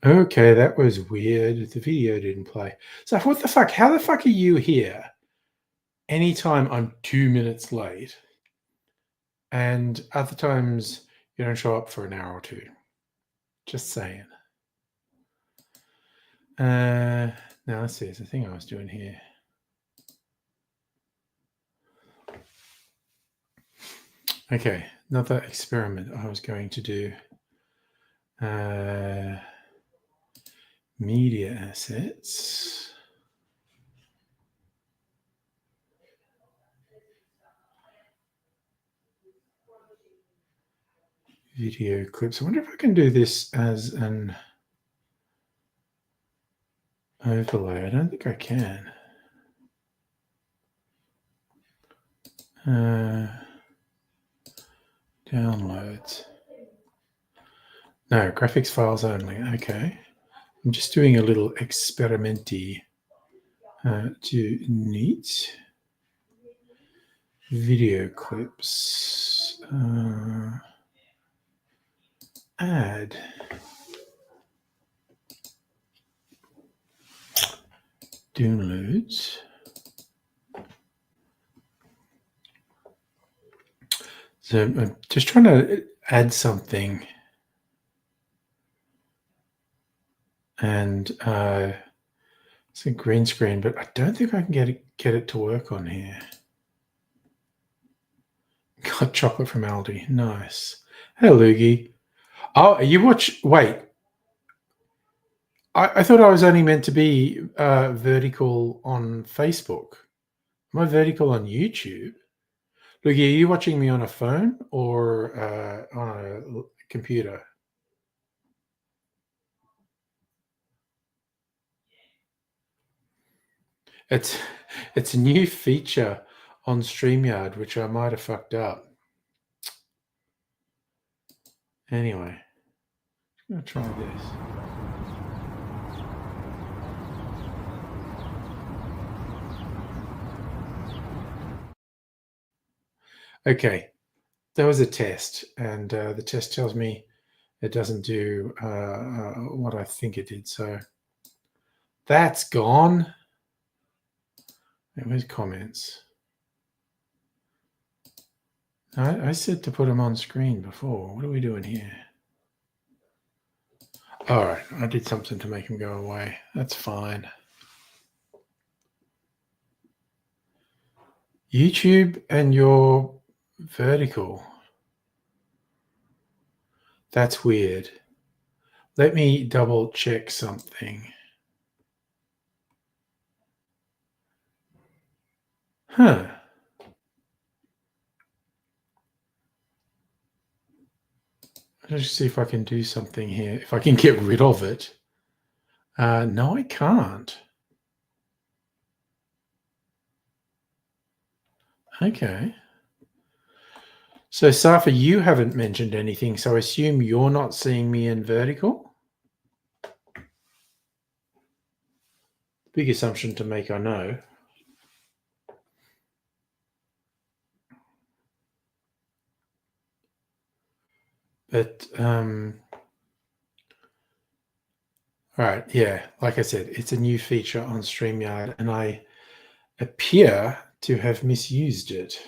Okay, that was weird. The video didn't play. So what the fuck? How the fuck are you here anytime I'm 2 minutes late and other times you don't show up for an hour or two? Just saying. Now let's see. There's a thing I was doing here. Okay, another experiment I was going to do. Media assets. Video clips. I wonder if I can do this as an overlay. I don't think I can. Downloads. No, graphics files only. Okay. I'm just doing a little experimenty to neat video clips. Add. Downloads. So I'm just trying to add something. And it's a green screen, but I don't think I can get it to work on here. Got chocolate from Aldi. Nice. Hey, Loogie. Oh, you watch... Wait. I thought I was only meant to be vertical on Facebook. Am I vertical on YouTube? Loogie, are you watching me on a phone or on a computer? It's a new feature on StreamYard, which I might have fucked up. Anyway, I'm going to try this. Okay, that was a test, and the test tells me it doesn't do what I think it did. So that's gone. Where's comments? I said to put them on screen before. What are we doing here? All right, I did something to make them go away. That's fine. YouTube and your vertical. That's weird. Let me double check something. Huh. Let's just see if I can do something here. If I can get rid of it. No, I can't. Okay. So, Safa, you haven't mentioned anything, so I assume you're not seeing me in vertical? Big assumption to make, I know. But, all right, yeah, like I said, it's a new feature on StreamYard, and I appear to have misused it.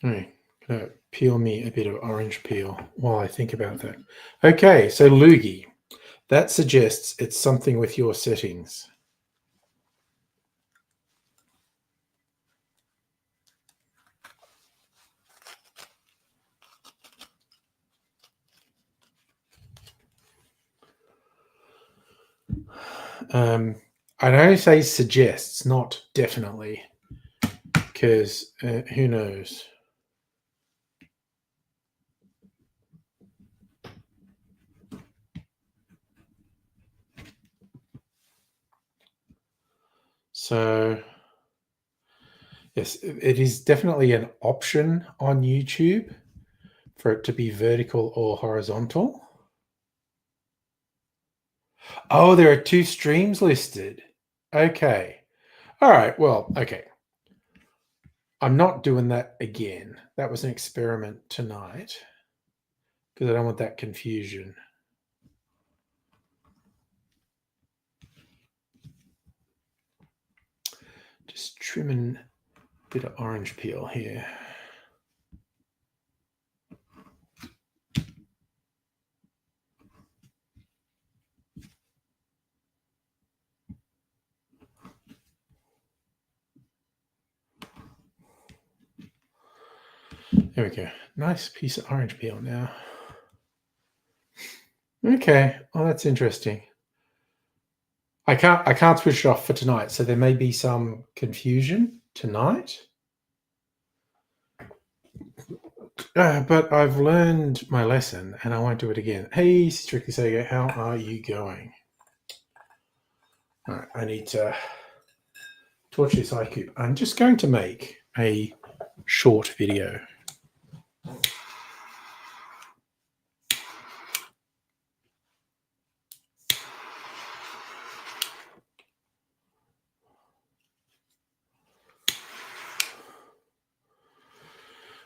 Right. Peel me a bit of orange peel while I think about that. Okay, so Loogie, that suggests it's something with your settings. I'd only say suggests, not definitely, because who knows? So, yes, it is definitely an option on YouTube for it to be vertical or horizontal. Oh, there are two streams listed. Okay. All right. Well, okay. I'm not doing that again. That was an experiment tonight because I don't want that confusion. Just trimming a bit of orange peel here. There we go. Nice piece of orange peel now. Okay. Well, that's interesting. I can't switch it off for tonight, so there may be some confusion tonight. But I've learned my lesson, and I won't do it again. Hey, Strictly Sega, how are you going? All right, I need to torch this eye cube. I'm just going to make a short video.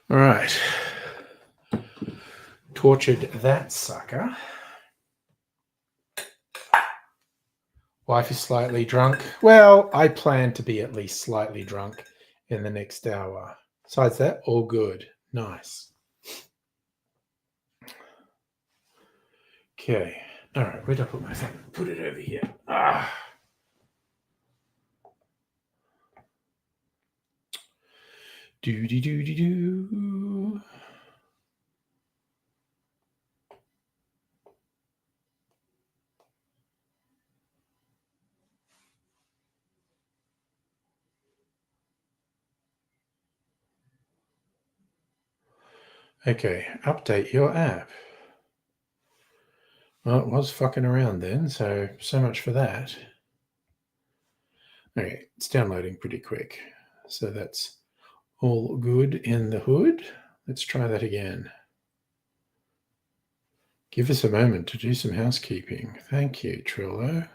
All right. Tortured that sucker. Wife is slightly drunk. Well, I plan to be at least slightly drunk in the next hour. Besides that, all good. Nice. Okay. All right. Where'd I put my phone? Put it over here. Do. Okay. Update your app. Well, it was fucking around then, so much for that. Okay, it's downloading pretty quick. So that's all good in the hood. Let's try that again. Give us a moment to do some housekeeping. Thank you, Trello.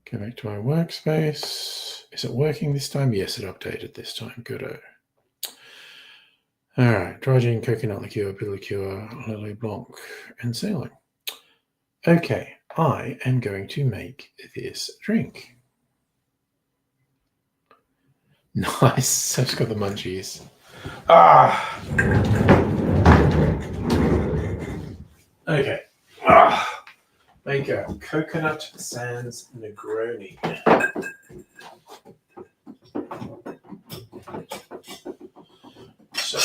Go back to my workspace. Is it working this time? Yes, it updated this time. Good. All right, dry gin, coconut liqueur, bitter liqueur, lily blanc, and ceiling. Okay, I am going to make this drink. Nice. I've just got the munchies. Okay. Make a coconut sans Negroni. So,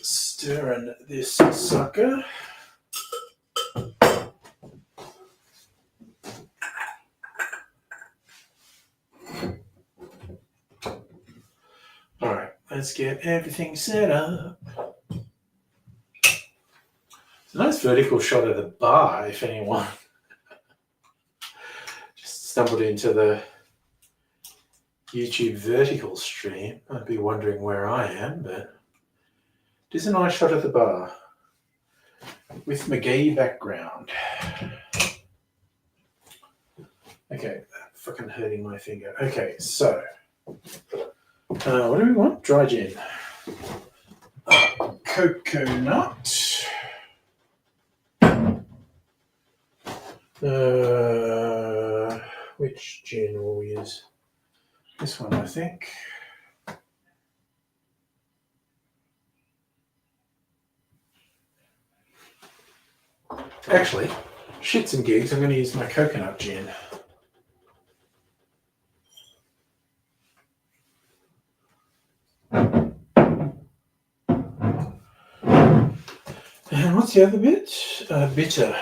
stirring this sucker. All right, let's get everything set up. It's a nice vertical shot of the bar, if anyone just stumbled into the YouTube vertical stream. I'd be wondering where I am, but it is a nice shot of the bar with McGee background. Okay, fucking hurting my finger. Okay, so what do we want? Dry gin. Coconut. Which gin will we use? This one, I think. Actually, shits and gigs, I'm going to use my coconut gin. And what's the other bit? Bitter.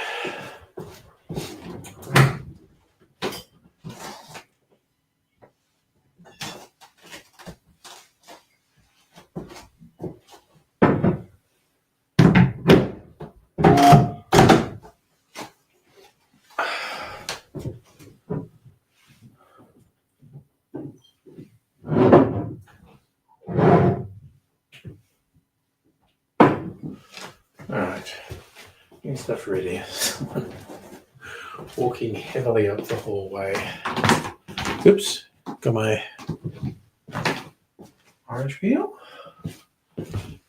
Alright. Getting stuff ready. Someone walking heavily up the hallway. Oops. Got my orange peel.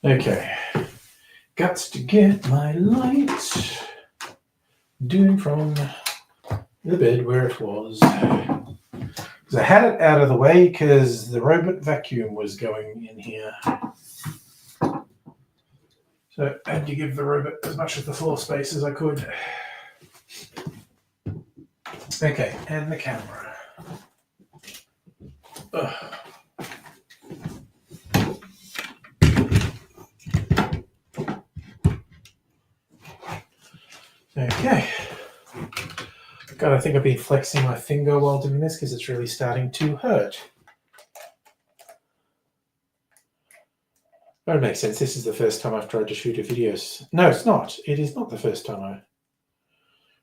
Okay. Got to get my light doing from the bed where it was. Because I had it out of the way because the robot vacuum was going in here. So I had to give the robot as much of the floor space as I could. Okay, and the camera. Ugh. Okay. God, I think I've been flexing my finger while doing this because it's really starting to hurt. That makes sense. This is the first time I've tried to shoot a video. No, it's not. It is not the first time I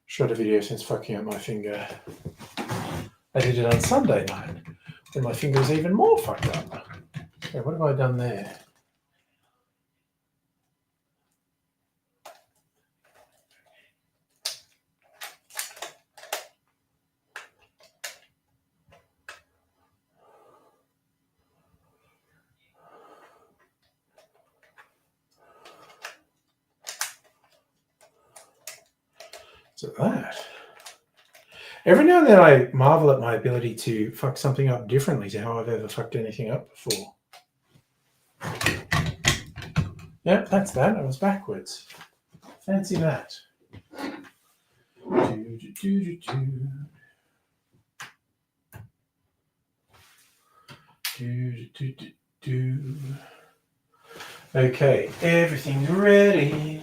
shot a video since fucking up my finger. I did it on Sunday night when my finger was even more fucked up. Okay, what have I done there? So that. Every now and then I marvel at my ability to fuck something up differently to how I've ever fucked anything up before. Yep, that's that. I was backwards. Fancy that. Okay, everything's ready.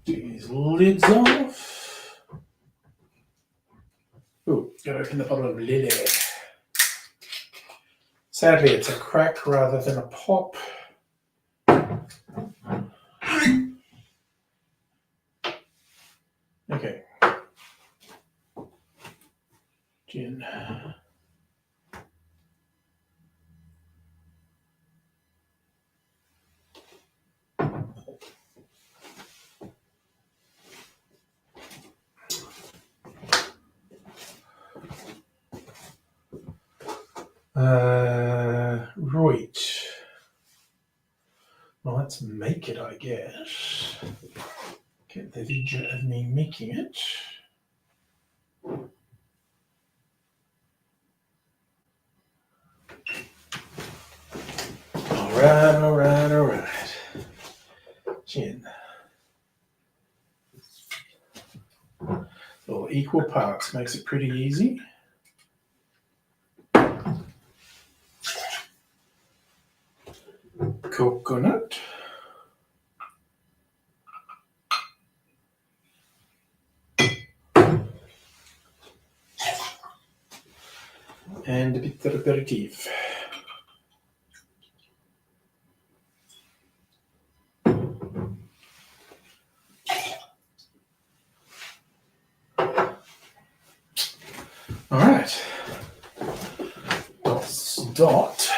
These lids off. Oh, gotta open the bottle of lily. Sadly, it's a crack rather than a pop. Okay. Gin. Right. Well, let's make it, I guess. Get the video of me making it. Alright. Gin. All equal parts makes it pretty easy. Coconut. And a bit of aperitif. All right. Dot.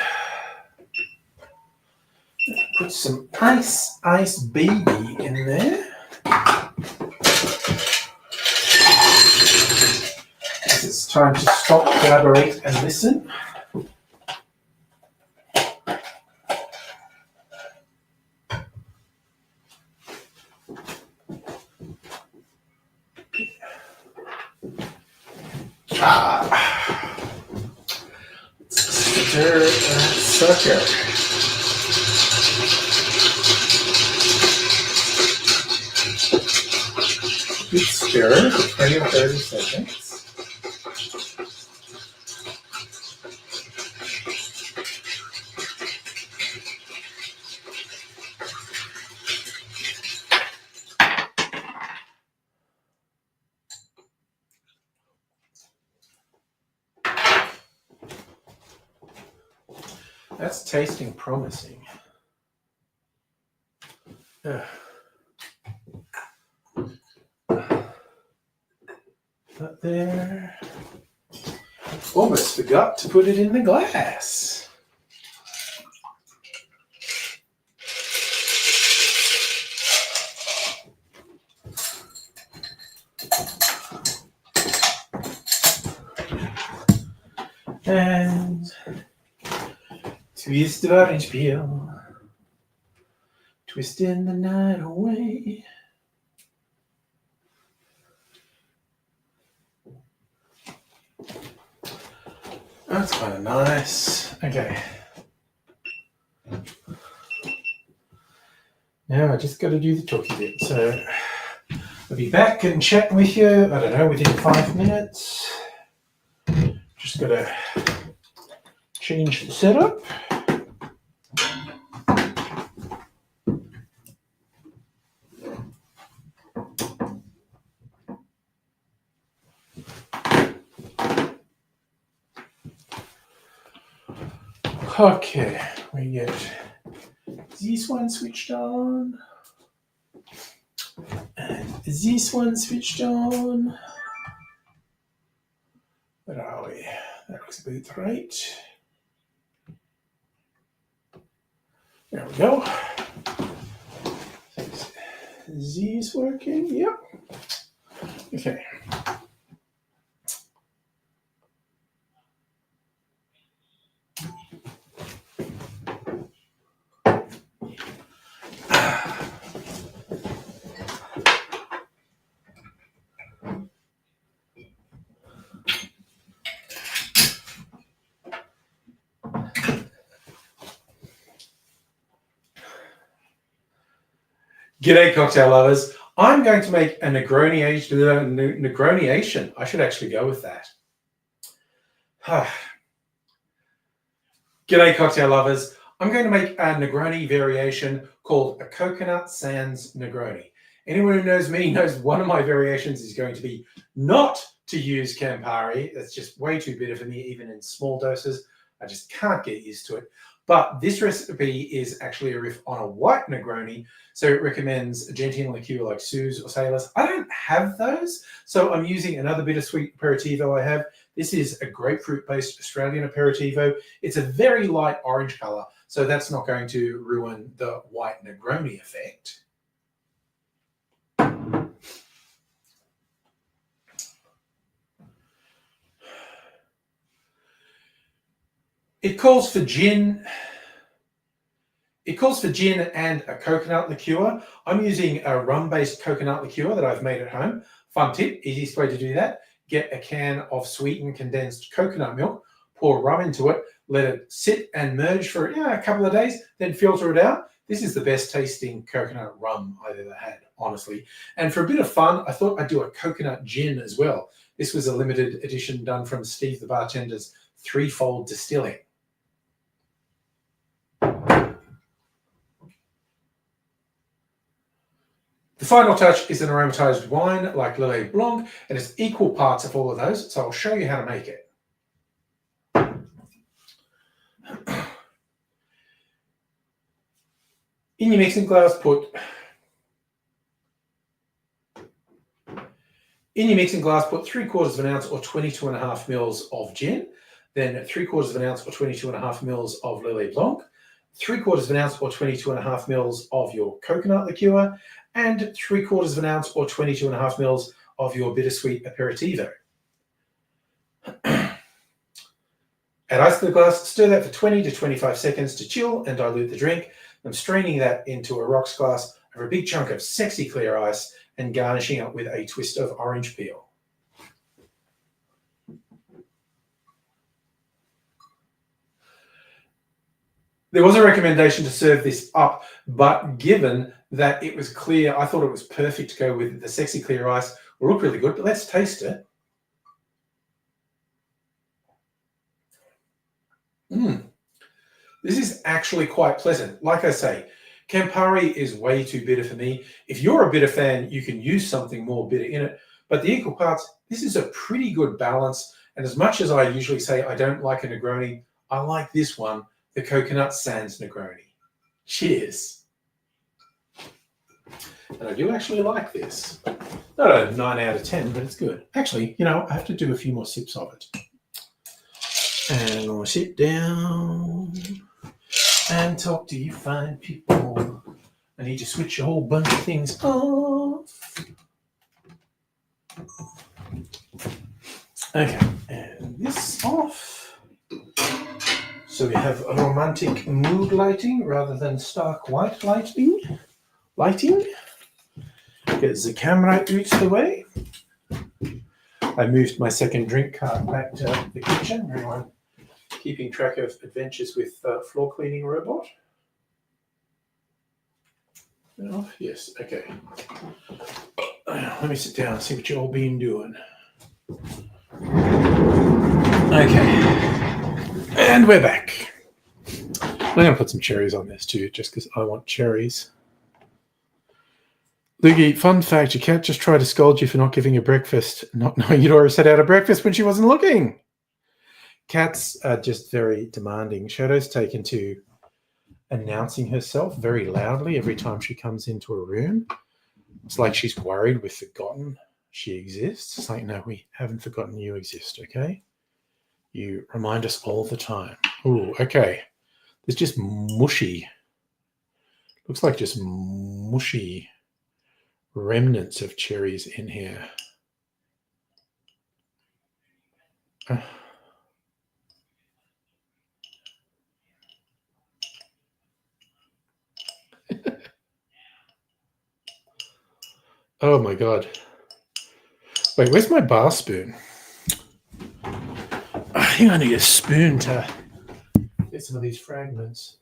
Put some ice baby in there. It's time to stop, collaborate, and listen. Stir that sucker. Good stir for 20 or 30 seconds. That's tasting promising. That there. Almost forgot to put it in the glass. And twist of orange peel, twisting the night away. That's kind of nice. Okay. Now I just got to do the talky bit. So I'll be back and chat with you, I don't know, within 5 minutes. Just got to change the setup. Okay, we get this one switched on, and this one switched on. Where are we? That looks about right. There we go. Is this working? Yep. Okay. G'day, cocktail lovers. I'm going to make a Negroniation. I should actually go with that. G'day, cocktail lovers. I'm going to make a Negroni variation called a Coconut Sans Negroni. Anyone who knows me knows one of my variations is going to be not to use Campari. It's just way too bitter for me, even in small doses. I just can't get used to it. But this recipe is actually a riff on a white Negroni, so it recommends a gentian liqueur like Suze or Sailor's. I don't have those, so I'm using another bittersweet aperitivo I have. This is a grapefruit-based Australian aperitivo. It's a very light orange color, so that's not going to ruin the white Negroni effect. It calls for gin. It calls for gin and a coconut liqueur. I'm using a rum-based coconut liqueur that I've made at home. Fun tip, easiest way to do that, get a can of sweetened condensed coconut milk, pour rum into it, let it sit and merge for a couple of days, then filter it out. This is the best tasting coconut rum I've ever had, honestly. And for a bit of fun, I thought I'd do a coconut gin as well. This was a limited edition done from Steve the Bartender's Threefold Distilling. The final touch is an aromatized wine like Lillet Blanc, and it's equal parts of all of those, so I'll show you how to make it. In your mixing glass, put 3/4 of an ounce or 22.5 mils of gin, then 3/4 of an ounce or 22.5 mils of Lillet Blanc, 3/4 of an ounce or 22.5 mils of your coconut liqueur, and 3/4 of an ounce or 22.5 mils of your bittersweet aperitivo. Add ice to the glass, stir that for 20 to 25 seconds to chill and dilute the drink. I'm straining that into a rocks glass over a big chunk of sexy clear ice and garnishing it with a twist of orange peel. There was a recommendation to serve this up, but given that it was clear, I thought it was perfect to go with the sexy clear ice. Will look really good, but let's taste it. This is actually quite pleasant. Like I say, Campari is way too bitter for me. If you're a bitter fan, you can use something more bitter in it, but the equal parts, this is a pretty good balance. And as much as I usually say I don't like a Negroni, I like this one, the Coconut Sans Negroni. Cheers. And I do actually like this. Not a 9 out of 10, but it's good. Actually, I have to do a few more sips of it. And I'll sit down and talk to you fine people. I need to switch a whole bunch of things off. Okay, and this off. So we have a romantic mood lighting rather than stark white lighting. Get the camera out the way. I moved my second drink cart back to the kitchen. Everyone keeping track of adventures with floor cleaning robot. Oh, yes, okay. Let me sit down and see what you all been doing. Okay. And we're back. I'm going to put some cherries on this too, just because I want cherries. Loogie, fun fact, your cat just tried to scold you for not giving her breakfast, not knowing you'd already set out a breakfast when she wasn't looking. Cats are just very demanding. Shadow's taken to announcing herself very loudly every time she comes into a room. It's like she's worried we've forgotten she exists. It's like, no, we haven't forgotten you exist, okay? You remind us all the time. Ooh, okay. There's just mushy. Looks like just mushy remnants of cherries in here. Oh my god. Wait, where's my bar spoon? I think I need a spoon to get some of these fragments.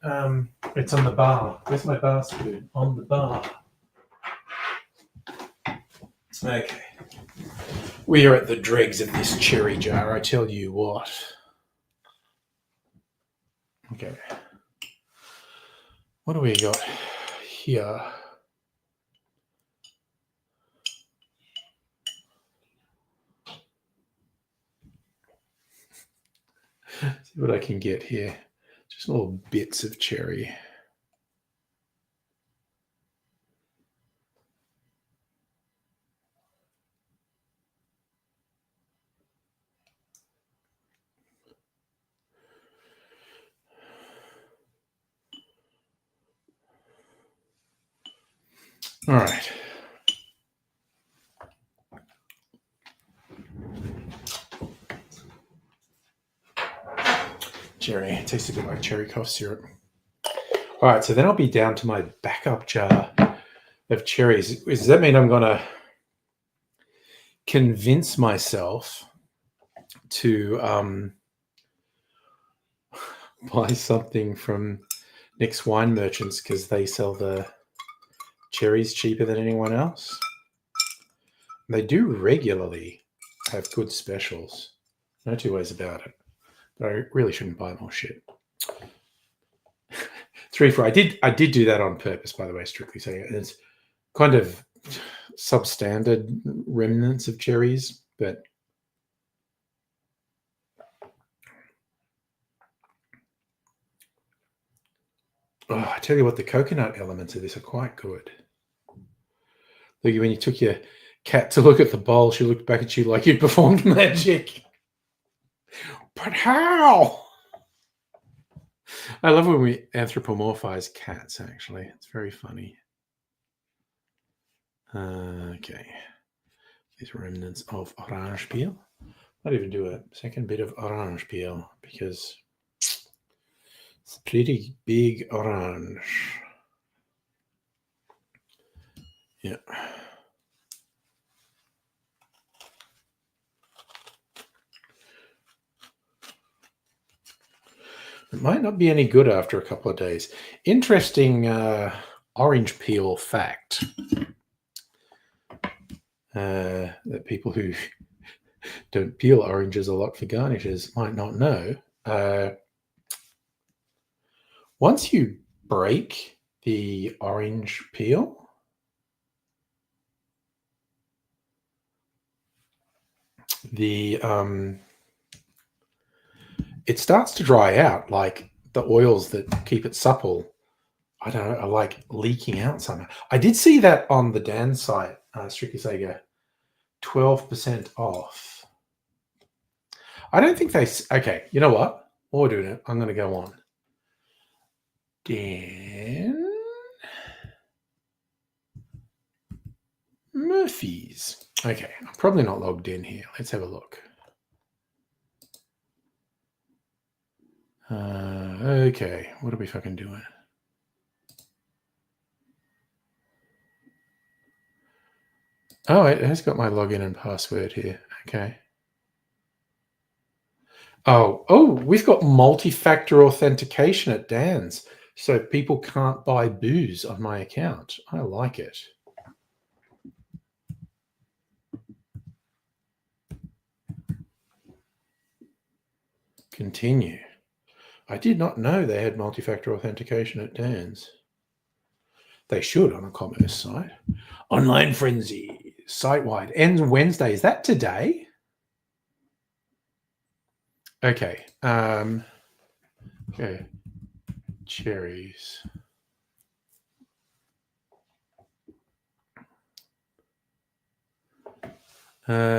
It's on the bar. Where's my bar spoon? On the bar. Okay. We are at the dregs of this cherry jar, I tell you what. Okay. What do we got here? See what I can get here. Just little bits of cherry. All right. Cherry. It tastes a bit like cherry cough syrup. All right, so then I'll be down to my backup jar of cherries. Does that mean I'm going to convince myself to buy something from Nick's Wine Merchants because they sell the cherries cheaper than anyone else? They do regularly have good specials. No two ways about it. But I really shouldn't buy more shit. 3 for I did do that on purpose, by the way, strictly saying it. It's kind of substandard remnants of cherries, but I tell you what, the coconut elements of this are quite good. Look, when you took your cat to look at the bowl, she looked back at you like you'd performed magic. But how? I love when we anthropomorphize cats, actually. It's very funny. Okay. These remnants of orange peel. Might even do a second bit of orange peel because it's pretty big orange. Yeah. It might not be any good after a couple of days. Interesting orange peel fact that people who don't peel oranges a lot for garnishes might not know. Once you break the orange peel, it starts to dry out, like the oils that keep it supple, I don't know, are like leaking out somehow. I did see that on the Dan site, Strictly Sega, 12% off. I don't think they... Okay, you know what? While we're doing it, I'm going to go on. Dan Murphy's. Okay, I'm probably not logged in here. Let's have a look. Okay, what are we fucking doing? Oh, it has got my login and password here. Okay. Oh, we've got multi-factor authentication at Dan's, so people can't buy booze on my account. I like it. Continue. I did not know they had multi-factor authentication at Dan's. They should on a commerce site. Online Frenzy, site-wide. Ends Wednesday. Is that today? Okay. Okay. Cherries. Shitty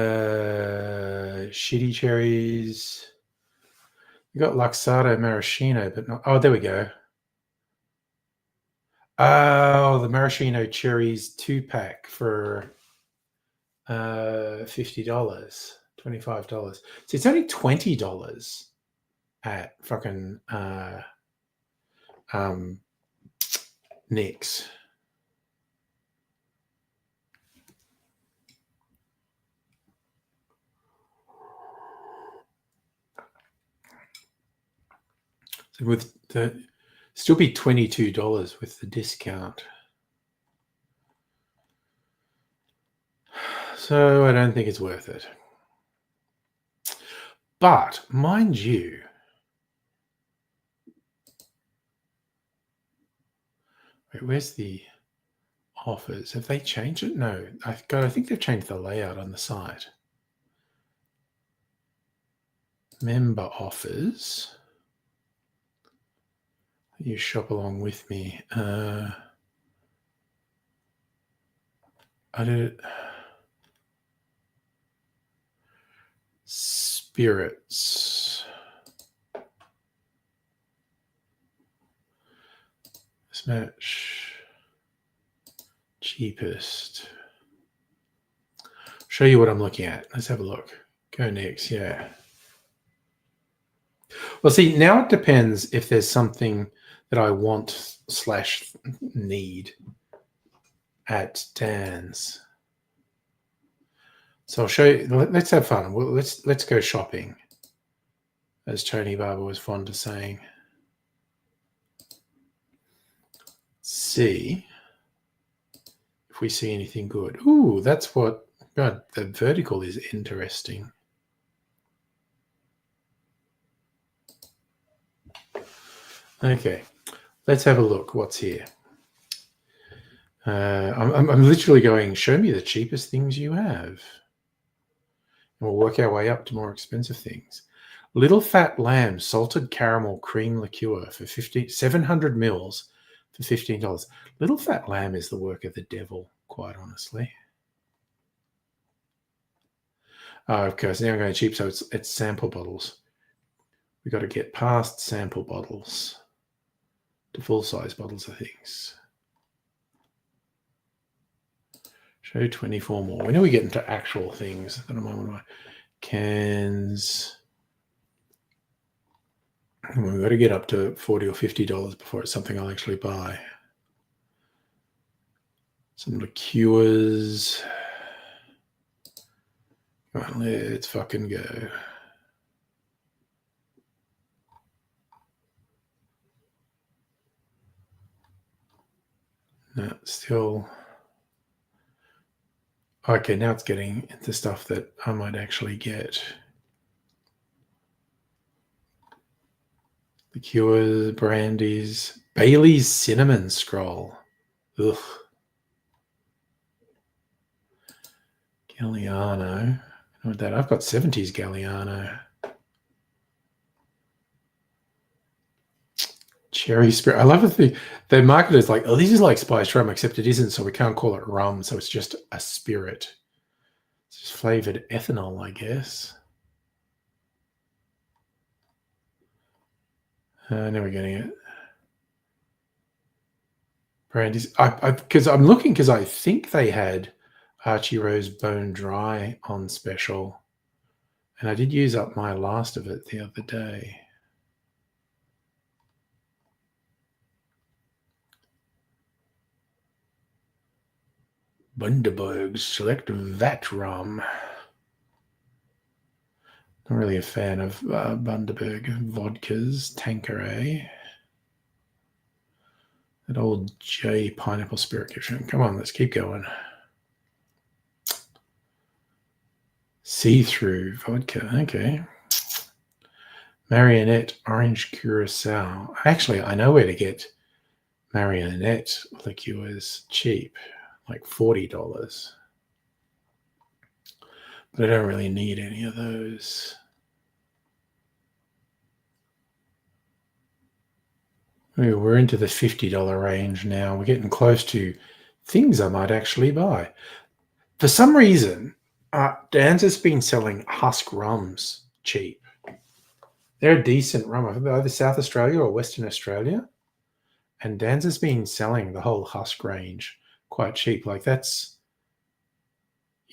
cherries. You got Luxardo Maraschino, but not. Oh, there we go. Oh, the maraschino cherries 2-pack for $50, $25. So it's only $20 at fucking Nick's. So with the still be $22 with the discount. So I don't think it's worth it. But mind you, wait, where's the offers? Have they changed it? No, I think they've changed the layout on the site. Member offers. You shop along with me. I did spirits. Smash. Cheapest. Show you what I'm looking at. Let's have a look. Go next. Yeah. Well, see, now it depends if there's something that I want / need at Dan's. So I'll show you. Let's have fun. Let's go shopping, as Tony Barber was fond of saying. See if we see anything good. Ooh, that's what. God, the vertical is interesting. Okay, let's have a look. What's here? I'm literally going, show me the cheapest things you have. And we'll work our way up to more expensive things. Little Fat Lamb salted caramel cream liqueur for 700 mils for $15. Little Fat Lamb is the work of the devil, quite honestly. Of course, now I'm going cheap, so it's sample bottles. We've got to get past sample bottles to full-size bottles of things. Show 24 more. When do we get into actual things? That I'm on my cans. And we've got to get up to $40 or $50 before it's something I'll actually buy. Some liqueurs. Come on, let's fucking go. No, still. Okay, now it's getting into stuff that I might actually get. Liqueurs, brandies, Bailey's cinnamon scroll. Ugh. Galliano. What that? I've got 70s Galliano. Cherry spirit. I love it. The market is like, oh, this is like spiced rum, except it isn't, so we can't call it rum. So it's just a spirit. It's just flavored ethanol, I guess. Now we're getting it. Brandies. Because I'm looking because I think they had Archie Rose Bone Dry on special, and I did use up my last of it the other day. Bundaberg's Select Vat Rum. Not really a fan of Bundaberg vodkas. Tanqueray. That old J pineapple spirit. Come on, let's keep going. See-through vodka. Okay. Marionette orange curacao. Actually, I know where to get Marionette liqueurs cheap, like $40. But I don't really need any of those. We're into the $50 range now. We're getting close to things I might actually buy. For some reason, Dan's has been selling husk rums cheap. They're a decent rum, either South Australia or Western Australia. And Dan's has been selling the whole husk range quite cheap. Like that's,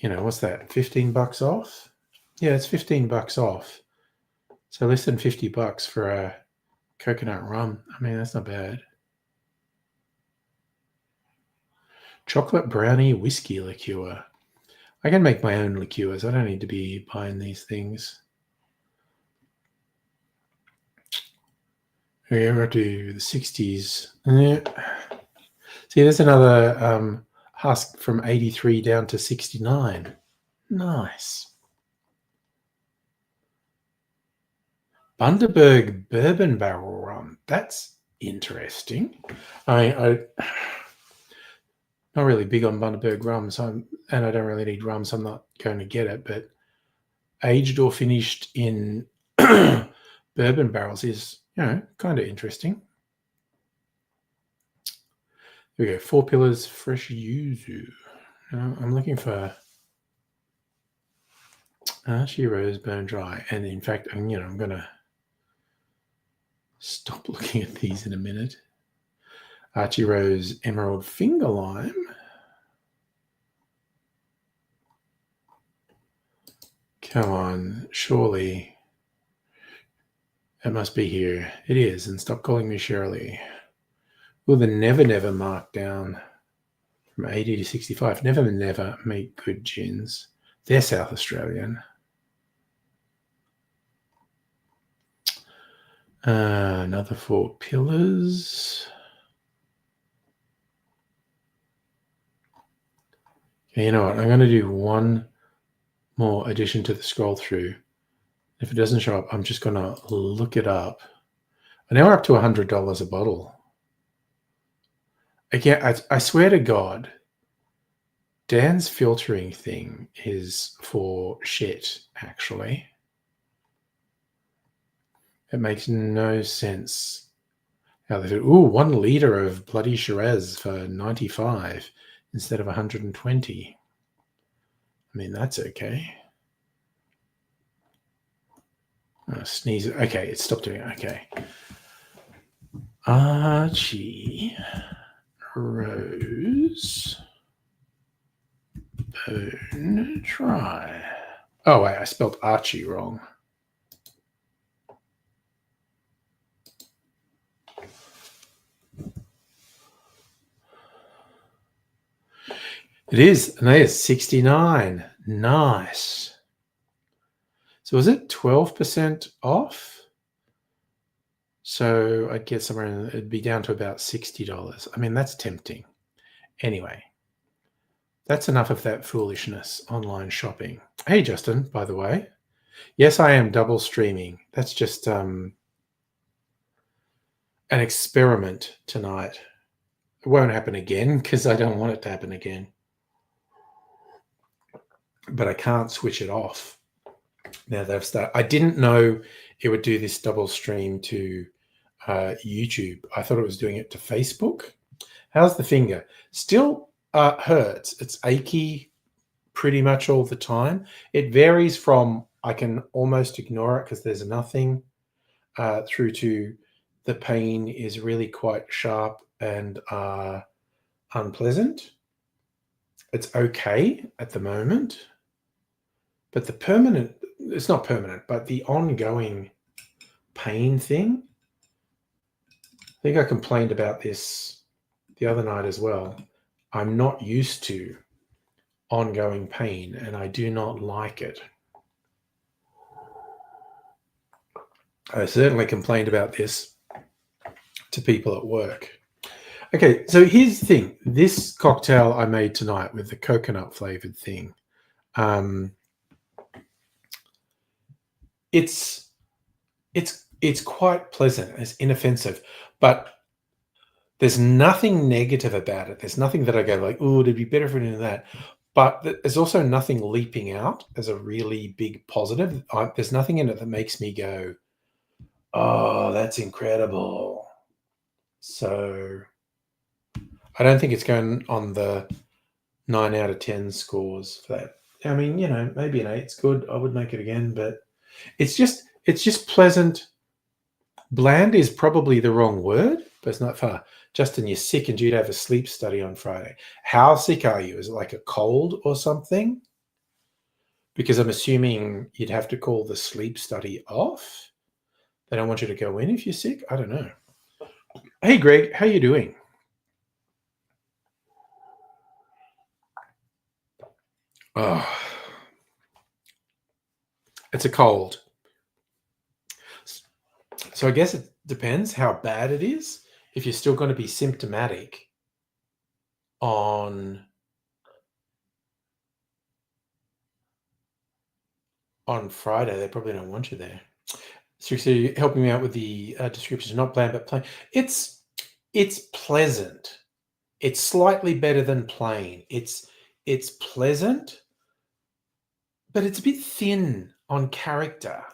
what's that? $15 off? Yeah, it's $15 off. So less than $50 for a coconut rum. I mean, that's not bad. Chocolate brownie whiskey liqueur. I can make my own liqueurs. I don't need to be buying these things. We're up to the 60s. Yeah. See, there's another husk from 83 down to 69. Nice. Bundaberg bourbon barrel rum. That's interesting. I'm not really big on Bundaberg rums, and I don't really need rum, so I'm not going to get it. But aged or finished in bourbon barrels is, kind of interesting. Here we go. 4 Pillars fresh yuzu. I'm looking for Archie Rose Burn Dry, and in fact, I'm going to stop looking at these in a minute. Archie Rose Emerald Finger Lime. Come on, surely it must be here. It is, and stop calling me Shirley. Will the Never Never mark down from 80 to 65? Never Never make good gins. They're South Australian. Another 4 Pillars. Okay, you know what? I'm going to do one more addition to the scroll through. If it doesn't show up, I'm just going to look it up. And now we're up to $100 a bottle. Again, I swear to God, Dan's filtering thing is for shit, actually. It makes no sense how they do. Ooh, 1 liter of bloody Shiraz for 95 instead of 120. I mean, that's okay. Sneeze. Okay, it stopped doing it. Okay. Archie Rose Bone Dry. Oh, wait, I spelled Archie wrong. It is, and that is 69. Nice. So was it 12% off? So I'd get somewhere, and it'd be down to about $60. I mean, that's tempting. Anyway, that's enough of that foolishness, online shopping. Hey, Justin, by the way. Yes, I am double streaming. That's just an experiment tonight. It won't happen again because I don't want it to happen again. But I can't switch it off. Now they've started. I didn't know it would do this double stream to YouTube. I thought it was doing it to Facebook. How's the finger? Still hurts. It's achy pretty much all the time. It varies from I can almost ignore it because there's nothing through to the pain is really quite sharp and unpleasant. It's okay at the moment. But the permanent, it's not permanent, but the ongoing pain thing, I think I complained about this the other night as well. I'm not used to ongoing pain, and I do not like it. I certainly complained about this to people at work. Okay, so here's the thing. This cocktail I made tonight with the coconut flavored thing, it's quite pleasant. It's inoffensive, but there's nothing negative about it. There's nothing that I go like, oh, it'd be better for doing that. But there's also nothing leaping out as a really big positive. There's nothing in it that makes me go, oh, that's incredible. So I don't think it's going on the 9 out of 10 scores for that. I mean, maybe an 8's good. I would make it again, but it's just pleasant. Bland is probably the wrong word, but it's not far. Justin, you're sick and due to have a sleep study on Friday. How sick are you? Is it like a cold or something? Because I'm assuming you'd have to call the sleep study off. They don't want you to go in if you're sick. I don't know. Hey, Greg, how you doing? Oh, it's a cold. So I guess it depends how bad it is. If you're still going to be symptomatic on Friday, they probably don't want you there. Seriously, helping me out with the descriptions. Not bland, but plain. It's pleasant. It's slightly better than plain. It's pleasant, but it's a bit thin on character.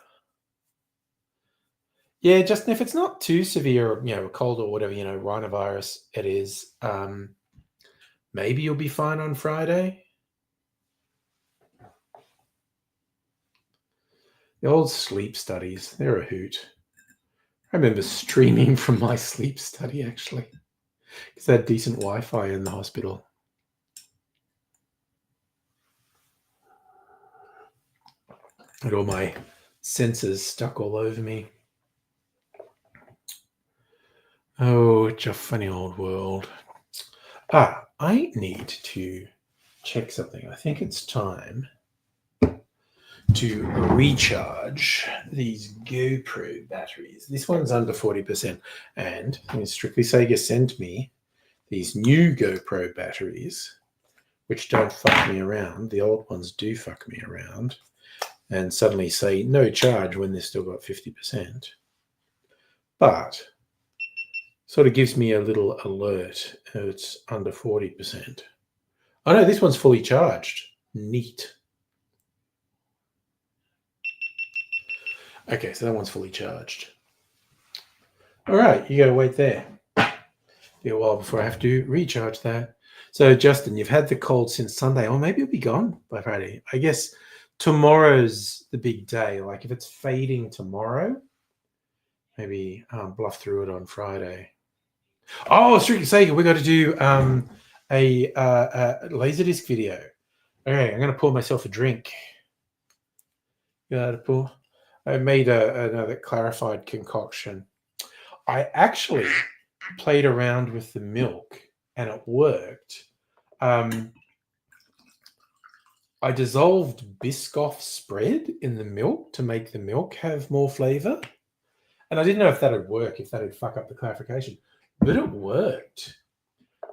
Yeah, just if it's not too severe, a cold or whatever, rhinovirus it is, maybe you'll be fine on Friday. The old sleep studies, they're a hoot. I remember streaming from my sleep study, actually, because they had decent Wi-Fi in the hospital. I had all my sensors stuck all over me. Oh, it's a funny old world. I need to check something. I think it's time to recharge these GoPro batteries. This one's under 40%. And Strictly Sega sent me these new GoPro batteries, which don't fuck me around. The old ones do fuck me around and suddenly say no charge when they've still got 50%. But sort of gives me a little alert. It's under 40%. Oh no, this one's fully charged. Neat. Okay, so that one's fully charged. All right, you got to wait there. Be a while before I have to recharge that. So, Justin, you've had the cold since Sunday, or maybe it'll be gone by Friday. I guess tomorrow's the big day. Like if it's fading tomorrow, maybe bluff through it on Friday. Oh, Strictly Sega, we got to do a Laserdisc video. Okay, I'm going to pour myself a drink. Got to pour. I made another clarified concoction. I actually played around with the milk and it worked. I dissolved Biscoff spread in the milk to make the milk have more flavor. And I didn't know if that would work, if that would fuck up the clarification, but it worked.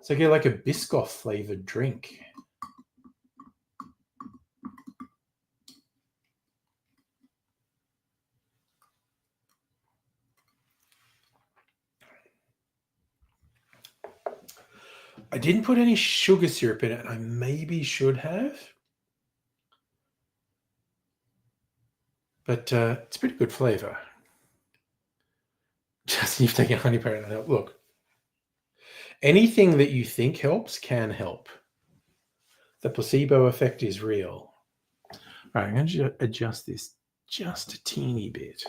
So you get like a Biscoff flavored drink. I didn't put any sugar syrup in it. I maybe should have. But it's pretty good flavor. Just you've taken honey parrot and help. Look, anything that you think helps can help. The placebo effect is real. All right, I'm going to adjust this just a teeny bit.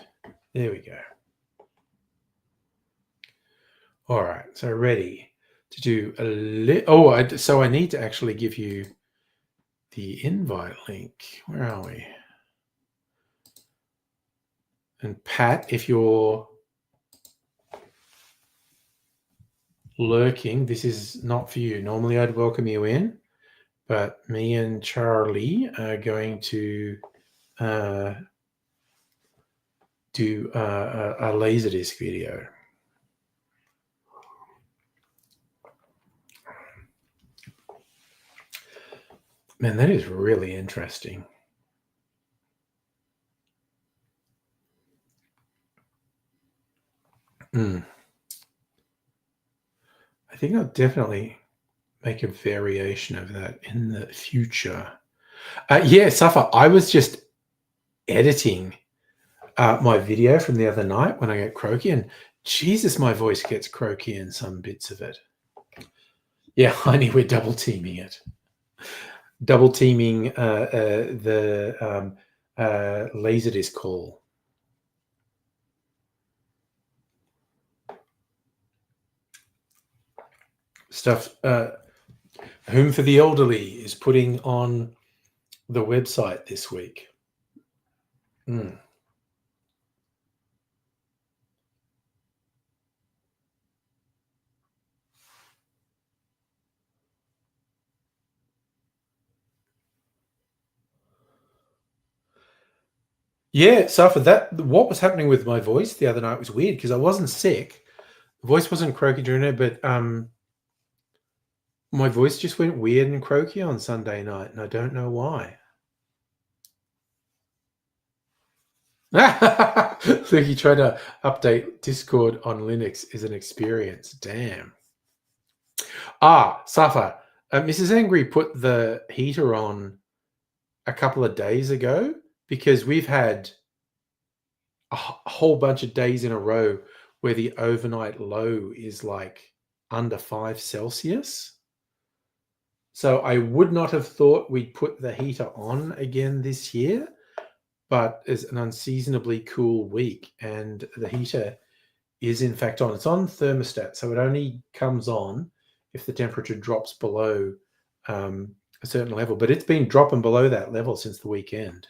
There we go. All right, so ready to do so I need to actually give you the invite link. Where are we? And Pat, if you're lurking, this is not for you. Normally I'd welcome you in, But me and Charlie are going to do a Laserdisc video. Man, that is really interesting. I think I'll definitely make a variation of that in the future. Yeah, Safa, I was just editing my video from the other night when I get croaky, and Jesus, my voice gets croaky in some bits of it. Yeah, honey, we're double teaming it. Double teaming the Laserdisc call. Stuff. Home for the Elderly is putting on the website this week. Yeah, Safa, that what was happening with my voice the other night was weird because I wasn't sick. The voice wasn't croaky during it, but my voice just went weird and croaky on Sunday night, and I don't know why. Look, you try to update Discord on Linux is an experience. Damn. Safa, Mrs. Angry put the heater on a couple of days ago because we've had a whole bunch of days in a row where the overnight low is like under 5 Celsius. So I would not have thought we'd put the heater on again this year, but it's an unseasonably cool week and the heater is in fact on. It's on thermostat, so it only comes on if the temperature drops below a certain level, but it's been dropping below that level since the weekend.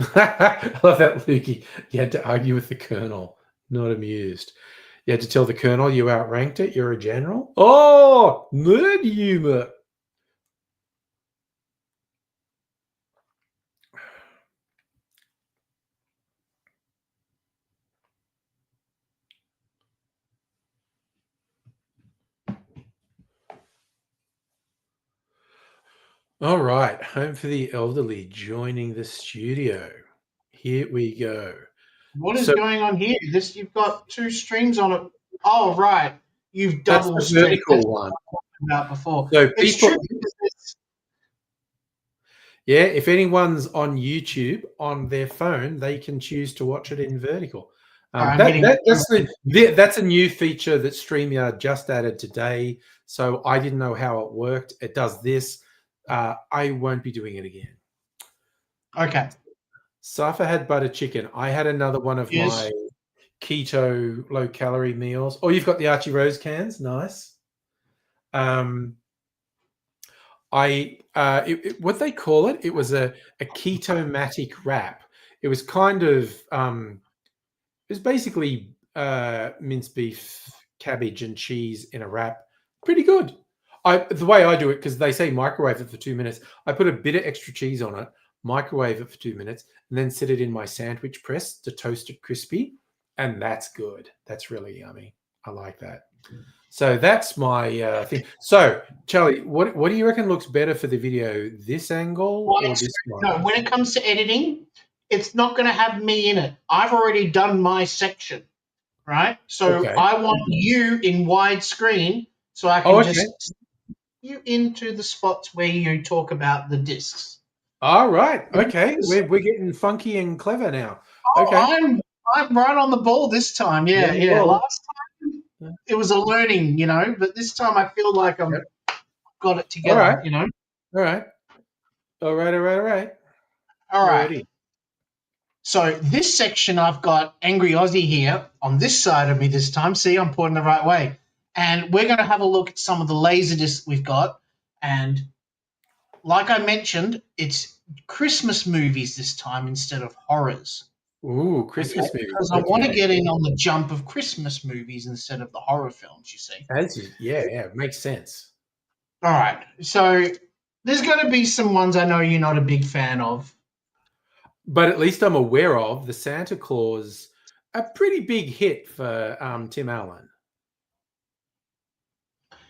I love that, Lukey. You had to argue with the colonel. Not amused. You had to tell the colonel you outranked it. You're a general. Oh, nerd humor. All right, Home for the Elderly joining the studio. Here we go. What is going on here? You've got 2 streams on it. Oh, right. You've double That's the streamed. vertical one. About before. So it's people, true. Yeah, if anyone's on YouTube on their phone, they can choose to watch it in vertical. That's a new feature that StreamYard just added today. So I didn't know how it worked. It does this. I won't be doing it again. Okay. Safa had butter chicken. I had another one of my keto low-calorie meals. Oh, you've got the Archie Rose cans. Nice. What they call it? It was a ketomatic wrap. It was kind of it was basically minced beef, cabbage, and cheese in a wrap. Pretty good. The way I do it, because they say microwave it for 2 minutes, I put a bit of extra cheese on it, microwave it for 2 minutes, and then set it in my sandwich press to toast it crispy, and that's good. That's really yummy. I like that. So that's my thing. So, Charlie, what do you reckon looks better for the video? This angle or this one? No, when it comes to editing, it's not going to have me in it. I've already done my section, right? So I want you in widescreen so I can just you into the spots where you talk about the discs. All right. Okay. We're getting funky and clever now. Oh, okay. I'm right on the ball this time. Yeah. Last time it was a learning, but this time I feel like I've got it together, All right. All right. Ready. So this section, I've got Angry Aussie here on this side of me this time. See, I'm pointing the right way. And we're going to have a look at some of the Laserdiscs we've got. And like I mentioned, it's Christmas movies this time instead of horrors. Ooh, Christmas movies. Because I want to get in on the jump of Christmas movies instead of the horror films, you see. Yeah, makes sense. All right. So there's going to be some ones I know you're not a big fan of. But at least I'm aware of the Santa Claus, a pretty big hit for Tim Allen.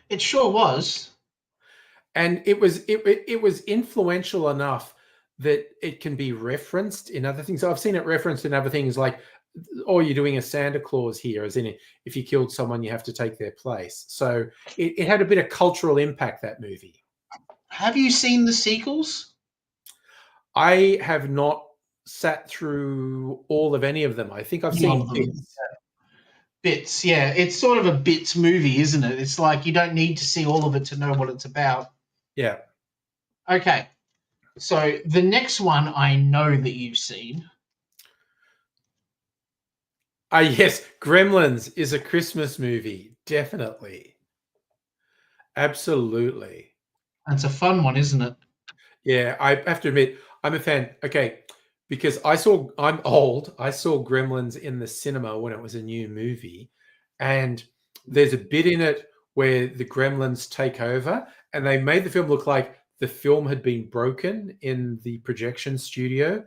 It sure was. And it was influential enough that it can be referenced in other things. I've seen it referenced in other things like, oh, you're doing a Santa Claus here, as in if you killed someone, you have to take their place. So it had a bit of cultural impact, that movie. Have you seen the sequels? I have not sat through all of any of them. I think I've All seen of them. bits. Bits, yeah. It's sort of a bits movie, isn't it? It's like you don't need to see all of it to know what it's about. Yeah. Okay. So the next one I know that you've seen. Yes, Gremlins is a Christmas movie. Definitely. Absolutely. It's a fun one, isn't it? Yeah, I have to admit, I'm a fan. Okay, because I'm old. I saw Gremlins in the cinema when it was a new movie, and there's a bit in it where the Gremlins take over, and they made the film look like the film had been broken in the projection studio,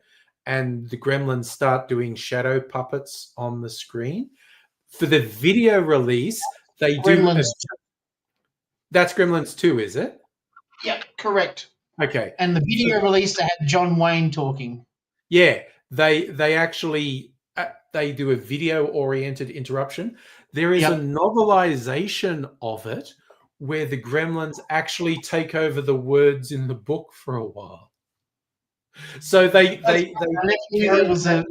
and the Gremlins start doing shadow puppets on the screen. For the video release, they do. Gremlins. That's Gremlins 2, is it? Yep, correct. Okay. And the video release, they had John Wayne talking. Yeah, they actually they do a video oriented interruption. There is a Yep. novelization of it where the Gremlins actually take over the words in the book for a while. So they There was a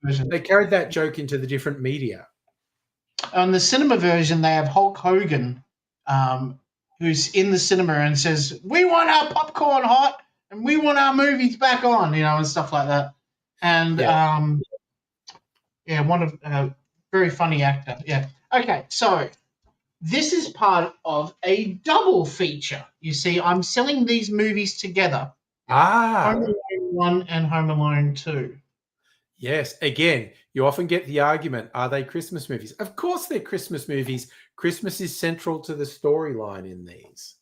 version. they carried that joke into the different media. On the cinema version, they have Hulk Hogan, who's in the cinema and says, "We want our popcorn hot, and we want our movies back on," and stuff like that. And one of very funny actor. Yeah. Okay, so this is part of a double feature. You see, I'm selling these movies together: Home Alone 1 and Home Alone 2. Yes. Again, you often get the argument, are they Christmas movies? Of course they're Christmas movies. Christmas is central to the storyline in these.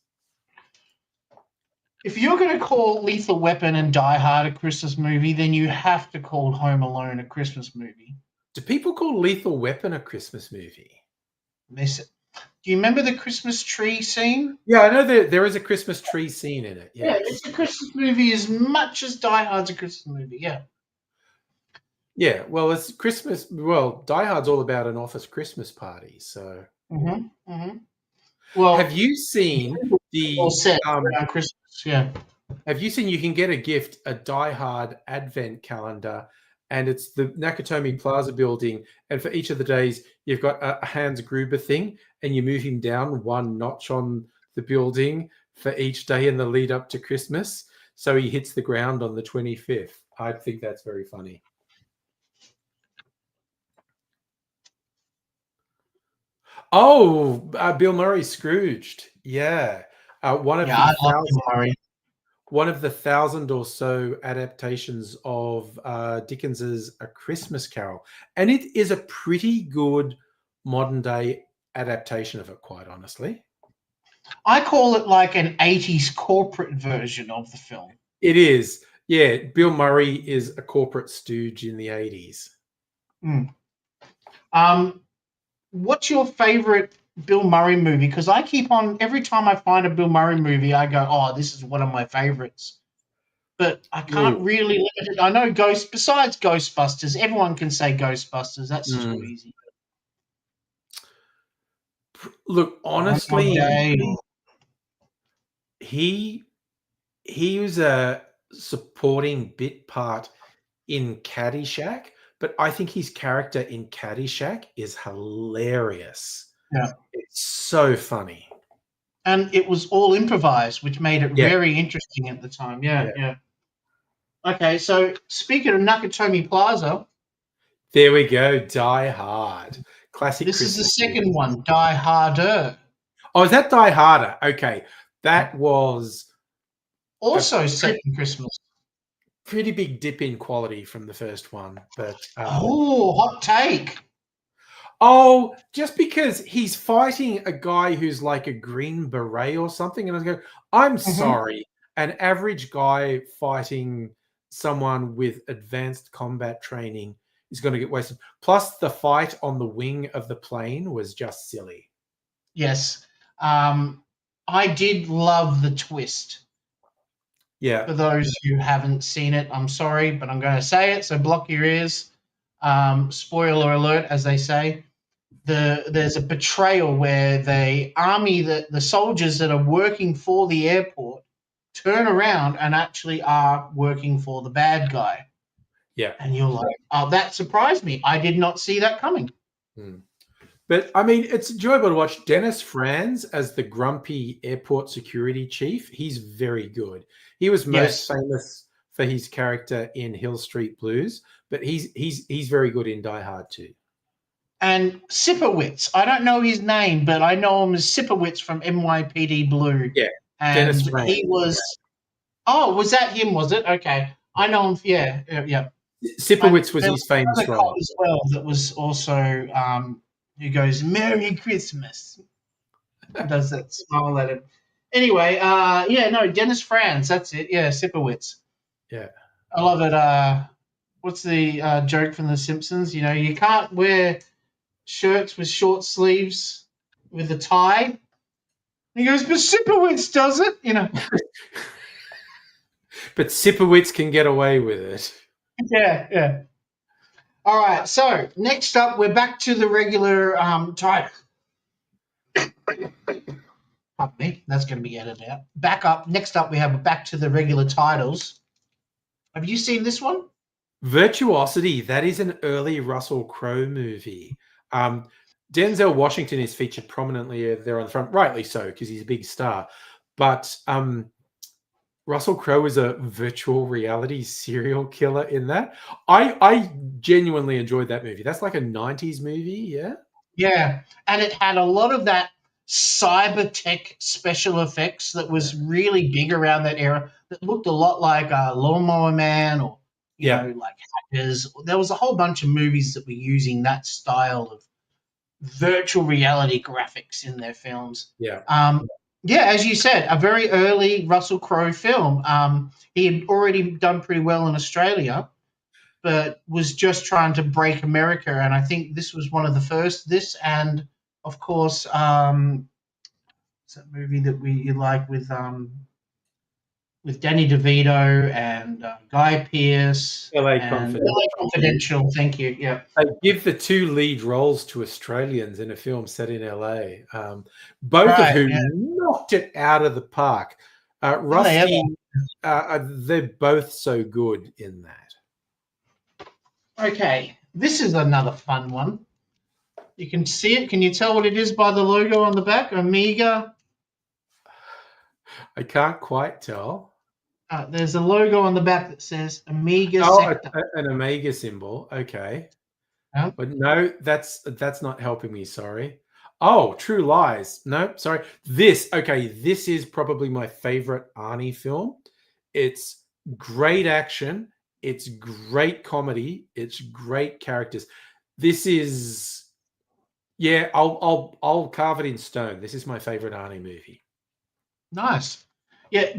If you're going to call Lethal Weapon and Die Hard a Christmas movie, then you have to call Home Alone a Christmas movie. Do people call Lethal Weapon a Christmas movie? Do you remember the Christmas tree scene? Yeah, I know there is a Christmas tree scene in it. Yeah, it's a Christmas movie as much as Die Hard's a Christmas movie. Yeah. Yeah, well, it's Christmas. Well, Die Hard's all about an office Christmas party. So, Well, have you seen all set around Christmas? Yeah. Have you seen you can get a gift, a Die Hard advent calendar, and it's the Nakatomi Plaza building, and for each of the days you've got a Hans Gruber thing, and you move him down one notch on the building for each day in the lead up to Christmas, so he hits the ground on the 25th. I think that's very funny. Oh, Bill Murray Scrooged. Yeah. One of I love Bill Murray. One of the 1,000 or so adaptations of Dickens's A Christmas Carol. And it is a pretty good modern day adaptation of it, quite honestly. I call it like an 80s corporate version of the film. It is. Yeah, Bill Murray is a corporate stooge in the 80s. What's your favorite Bill Murray movie? Because I keep on, every time I find a Bill Murray movie, I go, oh, this is one of my favorites. But I can't really limit it. I know besides Ghostbusters, everyone can say Ghostbusters. That's too easy. Look, honestly, he was a supporting bit part in Caddyshack, but I think his character in Caddyshack is hilarious. Yeah. It's so funny. And it was all improvised, which made it very interesting at the time. Yeah. Okay, so speaking of Nakatomi Plaza. There we go, Die Hard. Classic This Christmas is the second one, Die Harder. Oh, is that Die Harder? Okay. That was also set in Christmas. Pretty big dip in quality from the first one. But hot take. Oh, just because he's fighting a guy who's like a green beret or something, and I go, I'm Mhm. sorry, an average guy fighting someone with advanced combat training is going to get wasted. Plus, the fight on the wing of the plane was just silly. Yes. I did love the twist. Yeah, For those who haven't seen it, I'm sorry, but I'm going to say it, so block your ears. Spoiler alert, as they say. There's a betrayal where the soldiers that are working for the airport turn around and actually are working for the bad guy. yeah. And you're like, oh, that surprised me. I did not see that coming. Hmm. But I mean, it's enjoyable to watch Dennis Franz as the grumpy airport security chief. He's very good. He was most Yes. famous for his character in Hill Street Blues, but he's very good in Die Hard too. And Sipowicz, I don't know his name, but I know him as Sipowicz from NYPD Blue. Yeah, Dennis And Franz. he was, oh, was that him, was it? Okay. I know him, yeah, yeah. And Sipowicz was there his was famous another cop role. as well that was also, who goes, Merry Christmas. Does that smile at him. Anyway, yeah, no, Dennis Franz, that's it. Yeah, Sipowicz. Yeah. I love it. What's the joke from The Simpsons? You know, you can't wear shirts with short sleeves with a tie. He goes, but Sipowicz does it. You know, But Sipowicz can get away with it. yeah, yeah. All right. So next up, we're back to the regular title. Pardon me. That's going to be edited out. Back up. Next up, we have back to the regular titles. Have you seen this one? Virtuosity, that is an early Russell Crowe movie. Um, Denzel Washington is featured prominently there on the front, rightly so, because he's a big star. But Russell Crowe is a virtual reality serial killer in that. I genuinely enjoyed that movie. That's like a 90s movie, yeah? Yeah, and it had a lot of that cyber tech special effects that Yeah. was really big around that era. That looked a lot like Lawnmower Man, or Yeah. like Hackers. There was a whole bunch of movies that were using that style of virtual reality graphics in their films. Yeah. Yeah, as you said, a very early Russell Crowe film. He had already done pretty well in Australia, but was just trying to break America. And I think this was one of the first. This and of course, it's that movie that we you like with Danny DeVito and Guy Pearce LA and Confidential. LA Confidential. Thank you. Yeah. They give the two lead roles to Australians in a film set in LA, both of Right. whom Yeah. knocked it out of the park. Did they ever? Rusty, they're both so good in that. Okay. This is another fun one. You can see it. Can you tell what it is by the logo on the back? Amiga. I can't quite tell. There's a logo on the back that says Amiga Oh, Sector. an Omega symbol. Okay. Yeah. But no, that's not helping me. Sorry. Oh, True Lies. No, sorry. This is probably my favorite Arnie film. It's great action. It's great comedy. It's great characters. This is, yeah. I'll carve it in stone. This is my favorite Arnie movie. Nice. Yeah.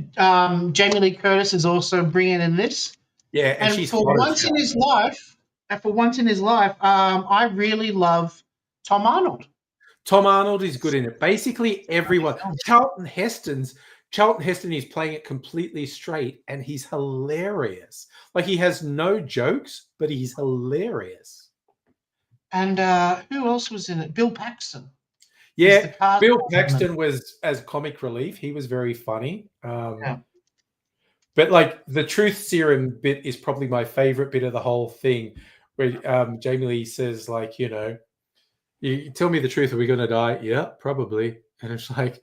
Jamie Lee Curtis is also bringing in this. Yeah, and And she's for hot as once in his life, I really love Tom Arnold. Tom Arnold is good in it. Basically, everyone. Charlton Heston is playing it completely straight, and he's hilarious. Like he has no jokes, but he's hilarious. And who else was in it? Bill Paxton. Is Yeah, the cast Bill element. Paxton was as comic relief. He was very funny. Yeah. But like the truth serum bit is probably my favorite bit of the whole thing, where Jamie Lee says, like, you tell me the truth, are we going to die? Yeah, probably. And it's like,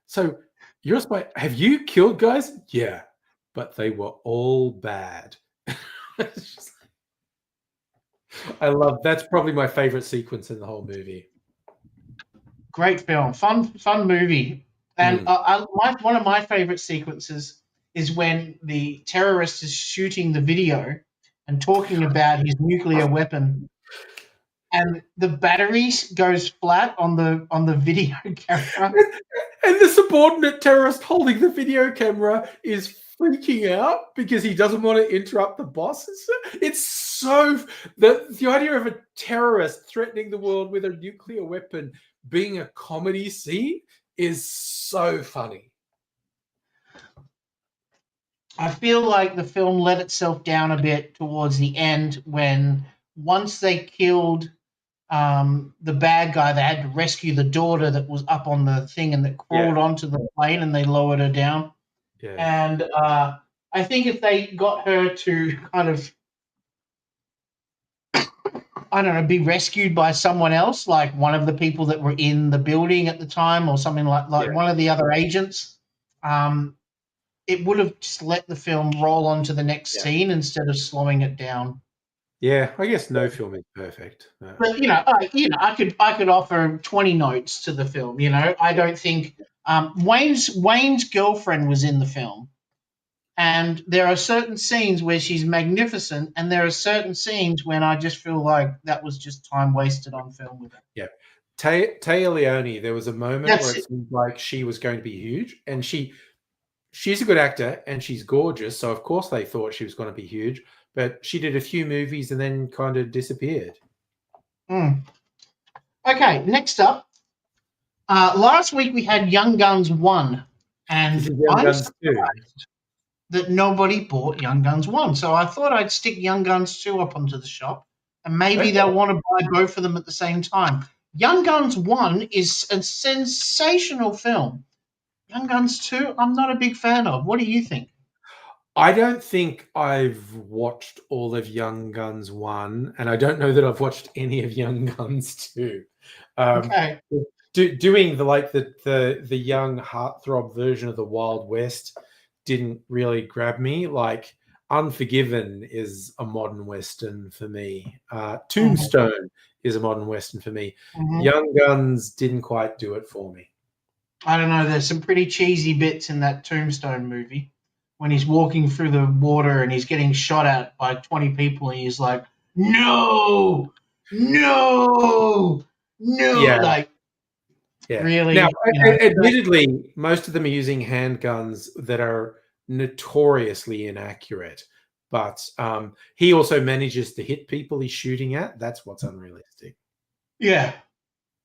so you're spy. Have you killed guys? Yeah, but they were all bad. I love that's probably my favorite sequence in the whole movie. Great film, fun movie. And one of my favorite sequences is when the terrorist is shooting the video and talking about his nuclear weapon. and the battery goes flat on the video camera. And the subordinate terrorist holding the video camera is freaking out because he doesn't want to interrupt the boss. It's so the idea of a terrorist threatening the world with a nuclear weapon being a comedy scene is so funny. I feel like the film let itself down a bit towards the end when once they killed the bad guy, they had to rescue the daughter that was up on the thing and that crawled onto the plane and they lowered her down. Yeah. And I think if they got her to kind of, I don't know, be rescued by someone else, like one of the people that were in the building at the time or something like one of the other agents, it would have just let the film roll on to the next scene instead of slowing it down. Yeah, I guess no film is perfect. But I could offer 20 notes to the film. I don't think Wayne's girlfriend was in the film, and there are certain scenes where she's magnificent, and there are certain scenes when I just feel like that was just time wasted on film with her. Yeah, Taya Leone. There was a moment where it seemed like she was going to be huge, and she's a good actor and she's gorgeous, so of course they thought she was going to be huge. But she did a few movies and then kind of disappeared. Okay, next up. Last week we had Young Guns 1, and I'm surprised that nobody bought Young Guns 1. So I thought I'd stick Young Guns 2 up onto the shop, and maybe they'll want to buy both of them at the same time. Young Guns 1 is a sensational film. Young Guns 2, I'm not a big fan of. What do you think? I don't think I've watched all of Young Guns 1, and I don't know that I've watched any of Young Guns 2. Okay. Doing the young heartthrob version of the Wild West didn't really grab me. Like Unforgiven is a modern Western for me. Tombstone is a modern Western for me. Young Guns didn't quite do it for me. I don't know. There's some pretty cheesy bits in that Tombstone movie when he's walking through the water and he's getting shot at by 20 people and he's like, no, no, no. Yeah. Really. Now, admittedly, most of them are using handguns that are notoriously inaccurate, but he also manages to hit people he's shooting at. That's what's unrealistic. Yeah.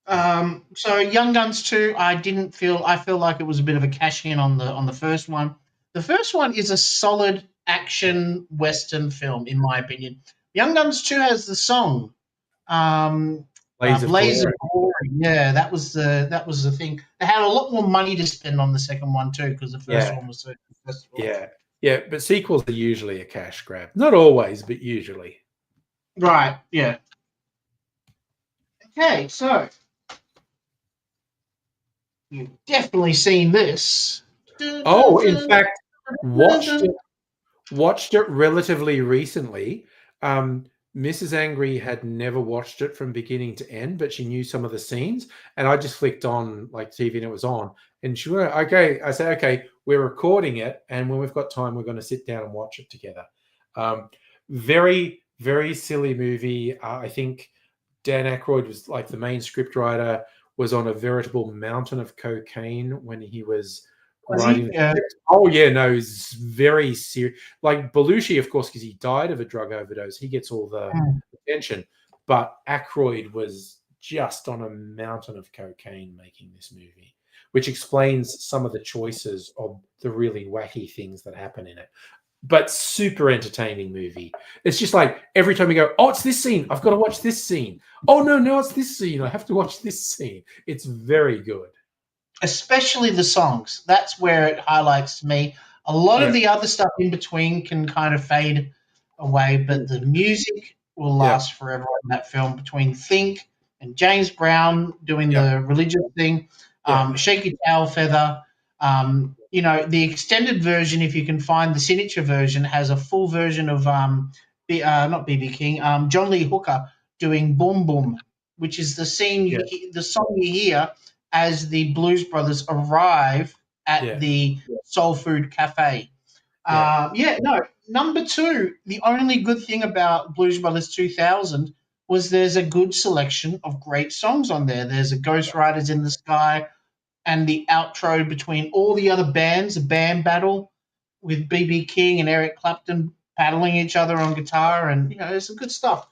So Young Guns 2, I feel like it was a bit of a cash in on the first one. The first one is a solid action Western film, in my opinion. Young Guns 2 has the song. Blaze of Glory. Yeah, that was the thing. They had a lot more money to spend on the second one too, because the first one was so successful. Yeah, but sequels are usually a cash grab. Not always, but usually. Right, yeah. Okay, so you've definitely seen this. Oh, in fact, watched it relatively recently. Mrs. Angry had never watched it from beginning to end, but she knew some of the scenes, and I just flicked on like TV and it was on, and she went, okay. I said, okay, we're recording it, and when we've got time, we're going to sit down and watch it together. Very, very silly movie. I think Dan Aykroyd was like the main scriptwriter, was on a veritable mountain of cocaine when he was writing. Oh yeah, no, it's very serious. Like Belushi, of course, because he died of a drug overdose, he gets all the attention. But Aykroyd was just on a mountain of cocaine making this movie, which explains some of the choices of the really wacky things that happen in it. But super entertaining movie. It's just like every time you go, oh, it's this scene, I've got to watch this scene. Oh no, it's this scene, I have to watch this scene. It's very good. Especially the songs. That's where it highlights to me. A lot of the other stuff in between can kind of fade away, but the music will last forever in that film. Between Think and James Brown doing the religious thing, Shake Your Tail Feather. The extended version, if you can find the signature version, has a full version of not BB King, John Lee Hooker doing Boom Boom, which is the scene, the song you hear as the Blues Brothers arrive at the Soul Food Cafe. Number two, the only good thing about Blues Brothers 2000 was there's a good selection of great songs on there. There's a Ghost Riders in the Sky and the outro between all the other bands, a band battle with BB King and Eric Clapton battling each other on guitar, and there's some good stuff.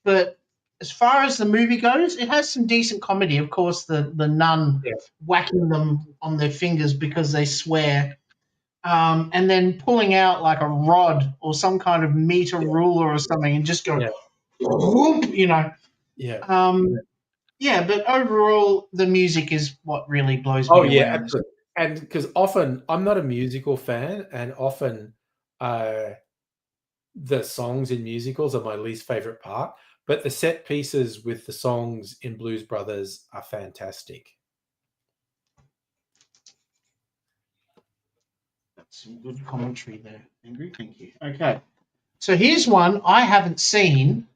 But as far as the movie goes, it has some decent comedy. Of course, the nun whacking them on their fingers because they swear, and then pulling out like a rod or some kind of meter ruler or something and just going, whoop, but overall, the music is what really blows me away. Absolutely. And because often I'm not a musical fan, and often the songs in musicals are my least favorite part, but the set pieces with the songs in Blues Brothers are fantastic. That's some good commentary there, Angry. Thank you. Okay. So here's one I haven't seen,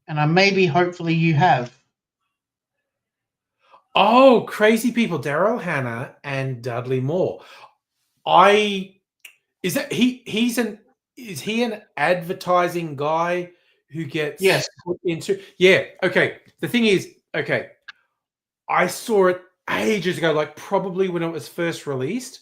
and hopefully you have. Oh, Crazy People, Daryl Hannah and Dudley Moore. Is he an advertising guy who gets put into? Yeah. Okay. The thing is, I saw it ages ago, like probably when it was first released,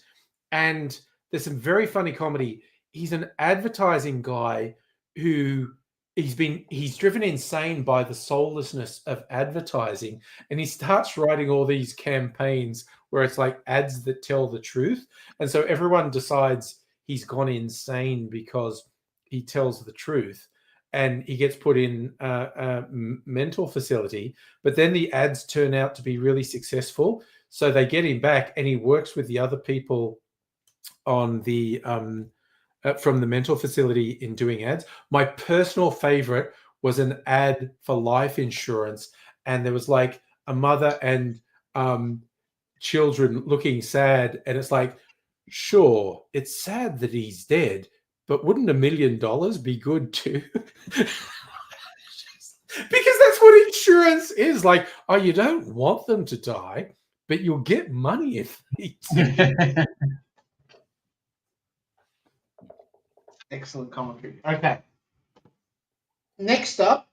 and there's some very funny comedy. He's an advertising guy who he's driven insane by the soullessness of advertising, and he starts writing all these campaigns where it's like ads that tell the truth, and so everyone decides he's gone insane because he tells the truth, and he gets put in a mental facility. But then the ads turn out to be really successful, so they get him back, and he works with the other people on the from the mental facility in doing ads. My personal favorite was an ad for life insurance, and there was like a mother and children looking sad, and it's like, sure, it's sad that he's dead, but wouldn't $1 million be good too? Because that's what insurance is. Like, oh, you don't want them to die, but you'll get money if they do. Excellent commentary. Okay. Next up.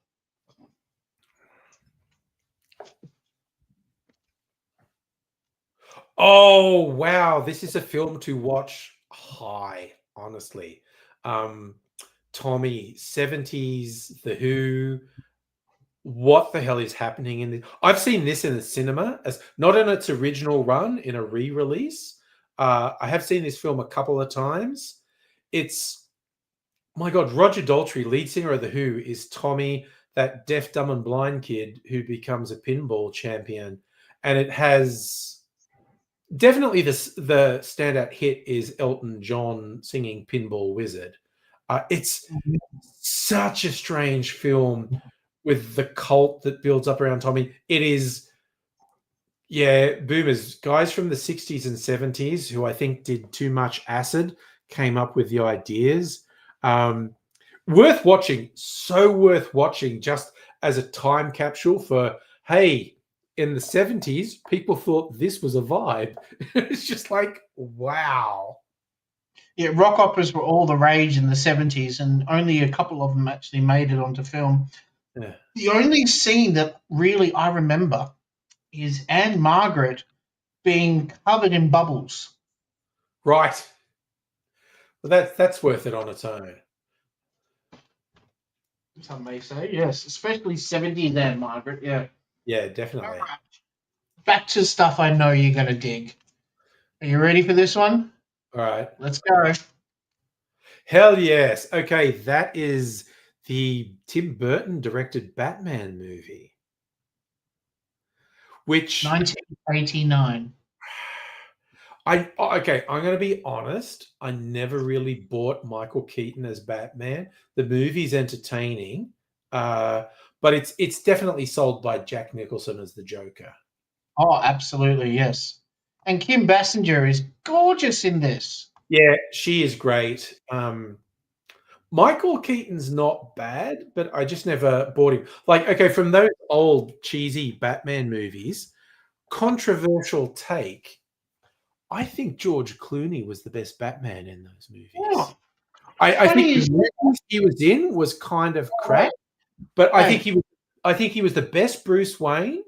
Oh, wow. This is a film to watch high, honestly. Tommy, 70s, The Who. What the hell is happening in this? I've seen this in the cinema, as not in its original run, in a re-release. I have seen this film a couple of times. It's, my God, Roger Daltrey, lead singer of The Who, is Tommy, that deaf, dumb, and blind kid who becomes a pinball champion. And it has definitely the standout hit is Elton John singing Pinball Wizard. It's such a strange film with the cult that builds up around Tommy. It is, boomers, guys from the 60s and 70s who I think did too much acid, came up with the ideas. Worth watching, so worth watching, just as a time capsule for, hey, in the 70s, people thought this was a vibe. It's just like, wow. Yeah, rock operas were all the rage in the 70s, and only a couple of them actually made it onto film. Yeah. The only scene that really I remember is Anne Margaret being covered in bubbles. Right. Well, that's worth it on its own. Some may say, yes, especially 70s Anne Margaret, yeah. Yeah, definitely. All right. Back to stuff I know you're going to dig. Are you ready for this one? All right. Let's go. Hell yes. Okay, that is the Tim Burton directed Batman movie. Which 1989. I'm going to be honest. I never really bought Michael Keaton as Batman. The movie's entertaining, but it's definitely sold by Jack Nicholson as the Joker. Oh, absolutely, yes. And Kim Basinger is gorgeous in this. Yeah, she is great. Michael Keaton's not bad, but I just never bought him. Like, okay, from those old cheesy Batman movies, controversial take, I think George Clooney was the best Batman in those movies. Oh, I think the movies he was in was kind of crap, but I think he was I think he was the best Bruce Wayne,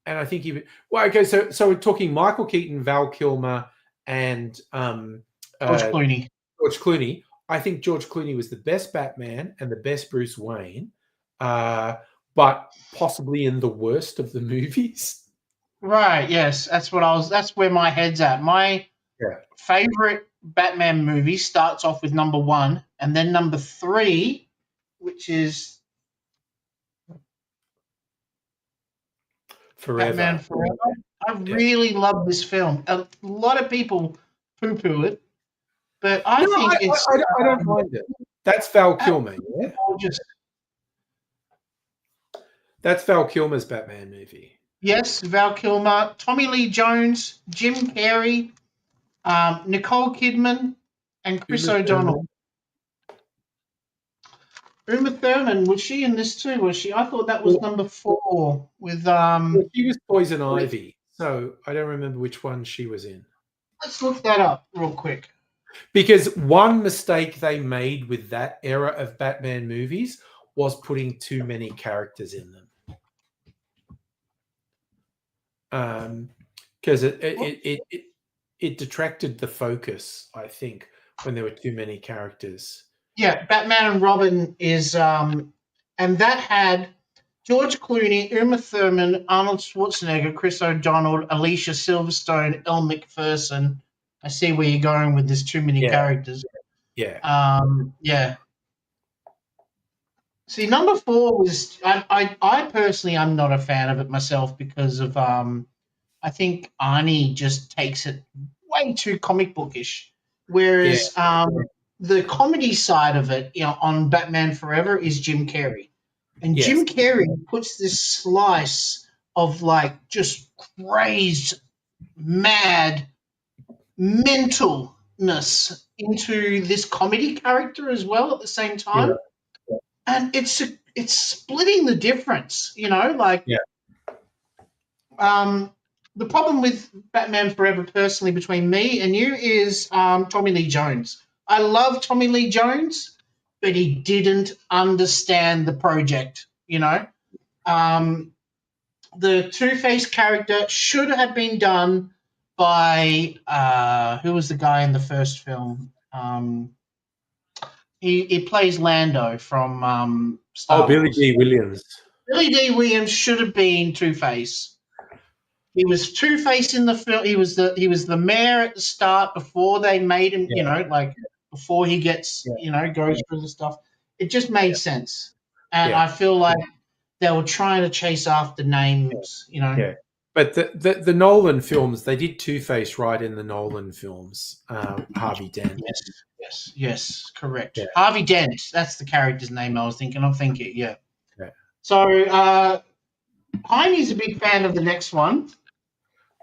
and I think he. Well, okay, so we're talking Michael Keaton, Val Kilmer, and George Clooney. George Clooney. I think George Clooney was the best Batman and the best Bruce Wayne, but possibly in the worst of the movies. Right. Yes, that's where my head's at. My Yeah. favorite Batman movie starts off with number 1, and then number 3, which is Forever. Batman Forever. I really love this film. A lot of people poo-poo it, but I think it's I don't mind it. That's Val Kilmer, yeah? gorgeous. That's Val Kilmer's Batman movie. Yes, Val Kilmer, Tommy Lee Jones, Jim Carrey, Nicole Kidman, and Chris O'Donnell. Uma Thurman, was she in this too? Was she? I thought that was number 4 with. Well, she was Poison Ivy, so I don't remember which one she was in. Let's look that up real quick. Because one mistake they made with that era of Batman movies was putting too many characters in them. Because it detracted the focus, I think, when there were too many characters. Yeah, Batman and Robin is, and that had George Clooney, Uma Thurman, Arnold Schwarzenegger, Chris O'Donnell, Alicia Silverstone, Elle Macpherson. I see where you're going with this. Too many characters. Yeah. Yeah. See, number 4 was I personally I'm not a fan of it myself because of I think Arnie just takes it way too comic bookish, whereas the comedy side of it, on Batman Forever is Jim Carrey, and Jim Carrey puts this slice of like just crazed, mad, mentalness into this comedy character as well at the same time. Yeah. And it's splitting the difference, the problem with Batman Forever personally between me and you is Tommy Lee Jones. I love Tommy Lee Jones, but he didn't understand the project, the Two-Face character should have been done by who was the guy in the first film? He plays Lando from Star Wars. Billy D. Williams. Billy D. Williams should have been Two-Face. He was Two-Face in the film. He was the mayor at the start before they made him. Before he gets goes through the stuff. It just made sense, and I feel like they were trying to chase after names. Yeah. But the Nolan films, they did Two-Face right in the Nolan films. Harvey Dent. Yes, correct. Yeah. Harvey Dent. That's the character's name I was thinking. Yeah. So Heine's a big fan of the next one.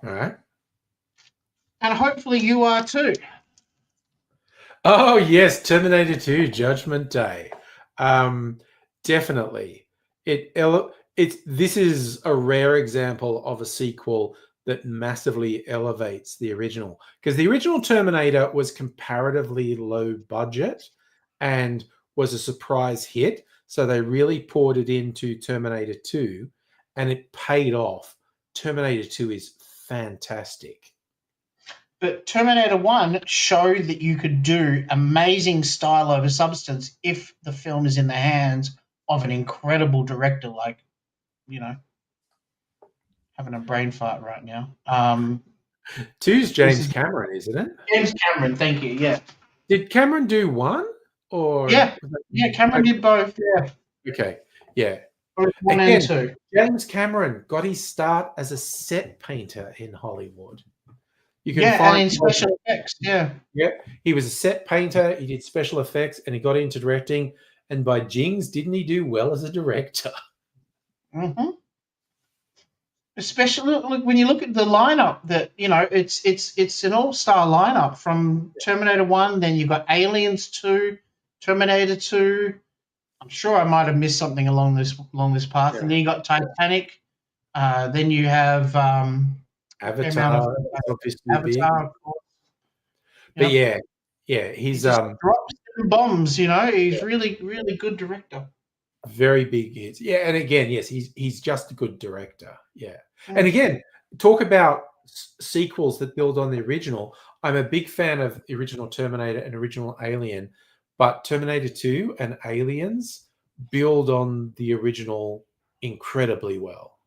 All right. And hopefully you are too. Oh, yes. Terminator 2, Judgment Day. Definitely. This is a rare example of a sequel that massively elevates the original. Because the original Terminator was comparatively low budget and was a surprise hit. So they really poured it into Terminator 2 and it paid off. Terminator 2 is fantastic. But Terminator 1 showed that you could do amazing style over substance if the film is in the hands of an incredible director, like, having a brain fart right now. 2's James Cameron, isn't it? James Cameron, thank you, yeah. Did Cameron do 1? Or Yeah, Cameron did both, yeah. Okay, yeah. Both 1 and 2. James Cameron got his start as a set painter in Hollywood. You can and in special effects, yeah. Yeah, he was a set painter, he did special effects, and he got into directing. And by jings, didn't he do well as a director? Mm-hmm. Especially when you look at the lineup, that it's an all-star lineup from Terminator 1. Then you've got Aliens 2, Terminator 2. I'm sure I might have missed something along this path. Yeah. And then you got Titanic. Then you have Avatar. Avatar, of course. But he's drops and bombs. He's really, really good director. Very big hits. Yeah, and again, yes, he's just a good director. Yeah, and Mm. again, talk about sequels that build on the original. I'm a big fan of the original Terminator and original Alien, but Terminator 2 and Aliens build on the original incredibly well.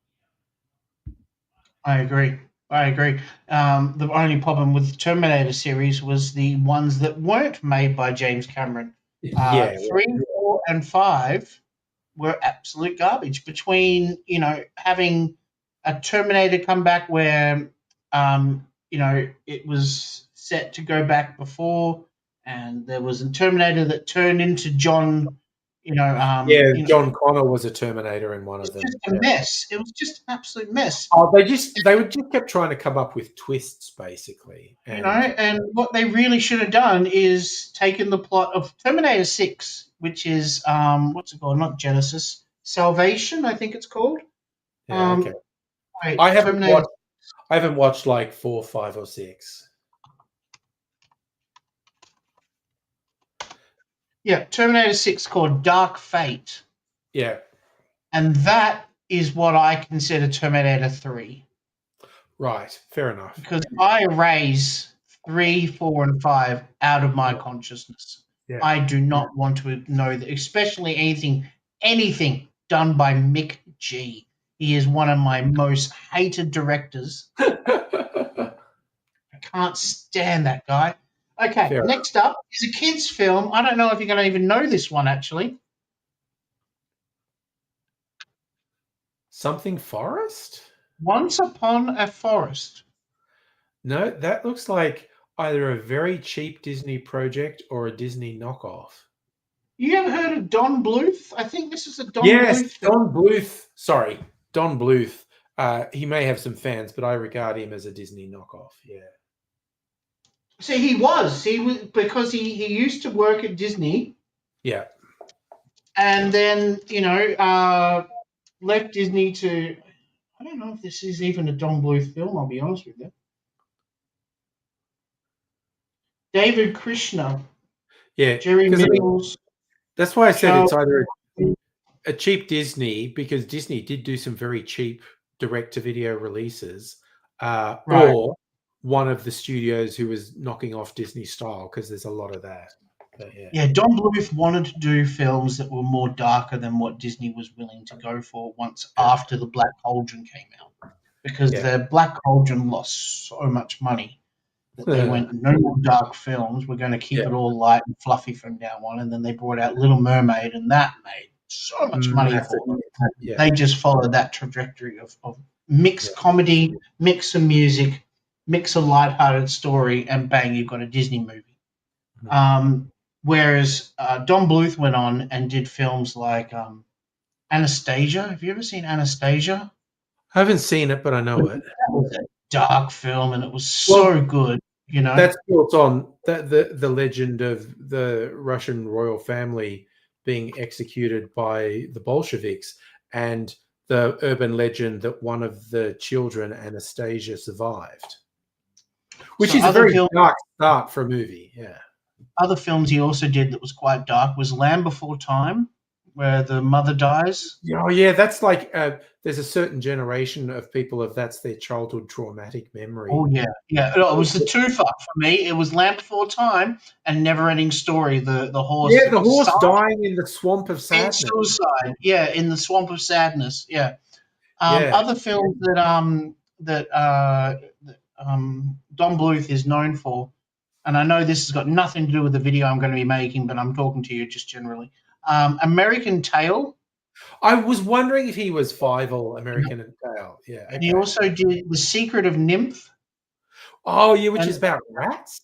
I agree. I agree. The only problem with the Terminator series was the ones that weren't made by James Cameron. Yeah, 3, 4, and 5 were absolute garbage. Between having a Terminator come back where it was set to go back before, and there was a Terminator that turned into John. yeah. John Connor was a Terminator in one It's of them. just a mess. It was just an absolute mess. Oh, they would just kept trying to come up with twists, basically, and And what they really should have done is taken the plot of Terminator 6, which is what's it called? Not Genesis, Salvation, I think it's called. yeah, okay. Wait, I haven't Terminator. watched. I haven't watched like 4, 5, or 6. Yeah, Terminator 6 called Dark Fate. Yeah, And that is what I consider Terminator 3. right. Fair enough. Because I erase 3, 4, and 5 out of my consciousness. Yeah. I do not want to know that, especially anything done by Mick G. He is one of my most hated directors. I can't stand that guy. Okay, Fair next up is a kids' film. I don't know if you're going to even know this one, actually. Something Forest? Once Upon a Forest. No, that looks like either a very cheap Disney project or a Disney knockoff. You ever heard of Don Bluth? I think this is a Don Yes, Bluth film. Don Bluth. Sorry, Don Bluth. He may have some fans, but I regard him as a Disney knockoff. Yeah. See, he was because he used to work at Disney, Yeah. and then left Disney to. I don't know if this is even a Don Bluth film. I'll be honest with you. David Krishna, Yeah. Jerry Mills, that's why I said Charles. it's either a cheap Disney, because Disney did do some very cheap direct-to-video releases, Right. or one of the studios who was knocking off Disney style, because there's a lot of that. But Yeah, Don Bluth wanted to do films that were more darker than what Disney was willing to go for after the Black Cauldron came out, because the Black Cauldron lost so much money that they went, no more dark films. We're going to keep it all light and fluffy from now on. And then they brought out Little Mermaid, and that made so much money for them. Yeah. They just followed that trajectory of mixed comedy, mix some music, mix a lighthearted story, and bang, you've got a Disney movie. Whereas Don Bluth went on and did films like Anastasia. Have you ever seen Anastasia? I haven't seen it, but I know it. That was a dark film, and it was so good. That's built on the legend of the Russian royal family being executed by the Bolsheviks, and the urban legend that one of the children, Anastasia, survived, which is a very dark start for a movie. Yeah. Other films he also did that was quite dark was Land Before Time, where the mother dies. Oh, yeah, that's like there's a certain generation of people that's their childhood traumatic memory. Oh, yeah. Yeah, it was the two for me. It was Land Before Time and Never Ending Story, the horse. Yeah, the horse dying in the swamp of sadness. Suicide. Yeah, in the swamp of sadness. Yeah. Other films that Don Bluth is known for, and I know this has got nothing to do with the video I'm going to be making, but I'm talking to you just generally. American Tail. I was wondering if he was Fievel, American Tail. Yeah. And he also did The Secret of Nymph. Oh, yeah, which is about rats?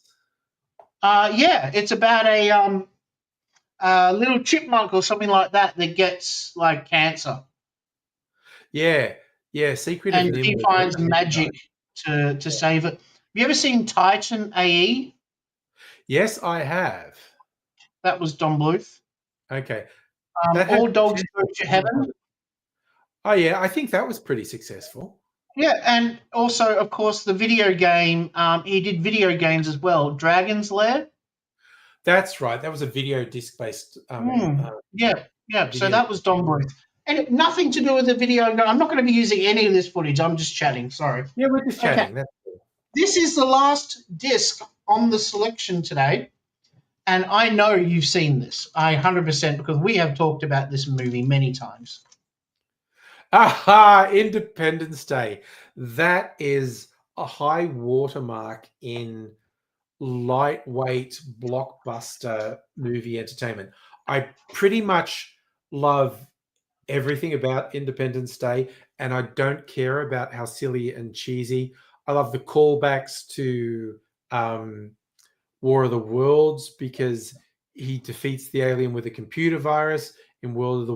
Yeah, it's about a little chipmunk or something like that gets like cancer. Yeah. Yeah, Secret of Nymph. And he finds magic to save it. Have you ever seen Titan AE? Yes, I have. That was Don Bluth. Okay. All Dogs Go to Heaven. Oh, yeah, I think that was pretty successful. Yeah, and also, of course, the video game. He did video games as well. Dragon's Lair. That's right. That was a video disc-based. Yeah. Yeah, so Video. that was Don Bluth. And nothing to do with the video. I'm not going to be using any of this footage. I'm just chatting. Sorry. Yeah, we're just Okay. chatting. That's cool. This is the last disc on the selection today. And I know you've seen this. 100% because we have talked about this movie many times. Aha! Independence Day. That is a high watermark in lightweight blockbuster movie entertainment. I pretty much love everything about Independence Day, and I don't care about how silly and cheesy. I love the callbacks to War of the Worlds because he defeats the alien with a computer virus. In War of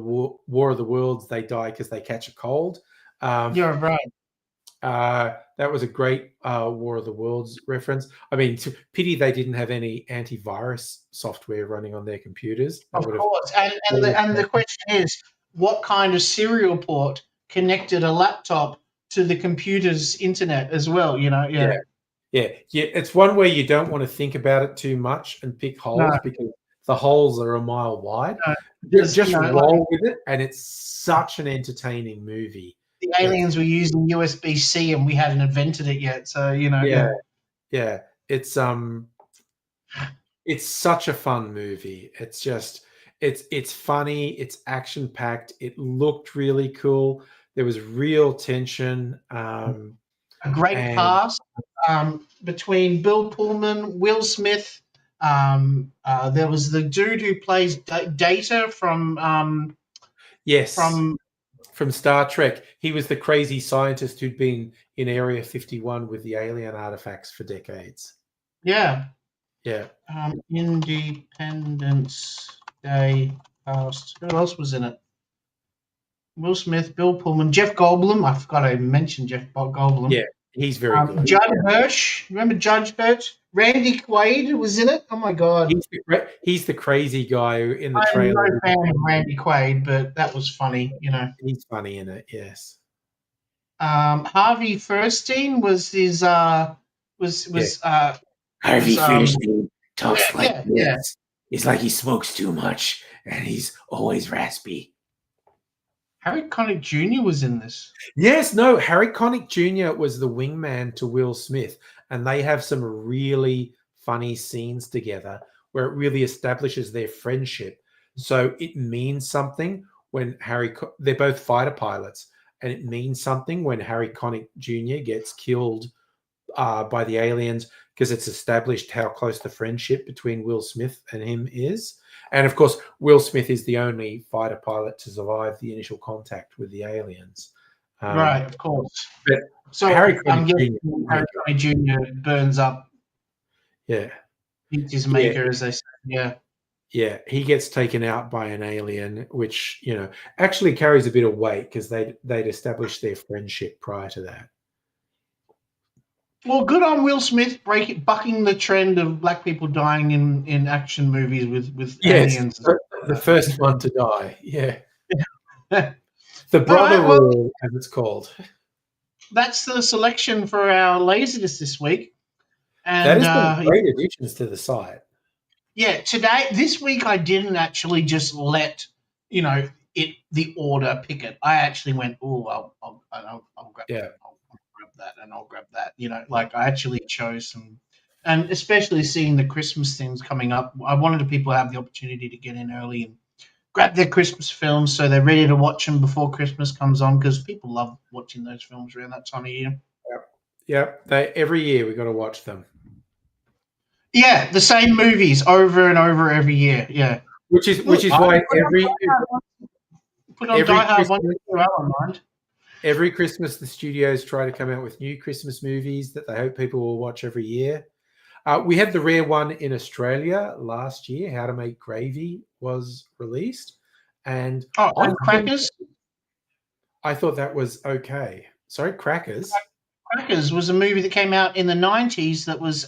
the Worlds, they die because they catch a cold. You're right. That was a great War of the Worlds reference. I mean, pity they didn't have any antivirus software running on their computers. That Of would have. course. And the question is, what kind of serial port connected a laptop to the computer's internet as well? Yeah. Yeah. It's one where you don't want to think about it too much and pick No, holes because the holes are a mile wide. no. Just Like roll with it, and it's such an entertaining movie. the aliens were using USB-C and we hadn't invented it yet. So, Yeah. It's such a fun movie. It's funny, it's action packed. It looked really cool. There was real tension. A great And cast between Bill Pullman, Will Smith. There was the dude who plays Data yes, from from Star Trek, he was the crazy scientist who'd been in Area 51 with the alien artifacts for decades. Yeah. Yeah. Independence Day cast. Who else was in it? Will Smith, Bill Pullman, Jeff Goldblum. I forgot I mentioned Jeff Goldblum. Yeah, he's very good. Judd Hirsch. Remember Judge Hirsch? Randy Quaid was in it. Oh my god. He's the crazy guy in the I'm trailer. no fan of Randy Quaid, but that was funny. He's funny in it. Yes. Harvey Fierstein was his. Harvey Fierstein talks like yeah. this. It's like he smokes too much and he's always raspy. Harry Connick Jr. was in this. Yes, no, Harry Connick Jr. was the wingman to Will Smith, and they have some really funny scenes together where it really establishes their friendship. So it means something when they're both fighter pilots, and it means something when Harry Connick Jr. gets killed by the aliens because it's established how close the friendship between Will Smith and him is. And of course, Will Smith is the only fighter pilot to survive the initial contact with the aliens. Right, of course. But so Harry I'm Connick guessing Harry Connick Jr. burns up. Yeah. His maker, as they say. Yeah. Yeah, he gets taken out by an alien, which actually carries a bit of weight because they'd established their friendship prior to that. Well, good on Will Smith bucking the trend of black people dying in action movies with aliens. The first one to die. Yeah. The brother rule, as it's called. That's the selection for our Laserdisc this week. And that is some great additions to the site. Yeah, this week I didn't actually just let the order pick it. I actually went, I'll grab that. I'll grab that. Like I actually chose some, and especially seeing the Christmas things coming up, I wanted people to have the opportunity to get in early and grab their Christmas films so they're ready to watch them before Christmas comes on because people love watching those films around that time of year. Yep. Every year we got to watch them. Yeah, the same movies over and over every year. Yeah, which is why every Christmas the studios try to come out with new Christmas movies that they hope people will watch every year. We had the rare one in Australia last year. How to Make Gravy was released, and Crackers. I thought that was okay. Sorry, Crackers. Crackers was a movie that came out in the 90s that was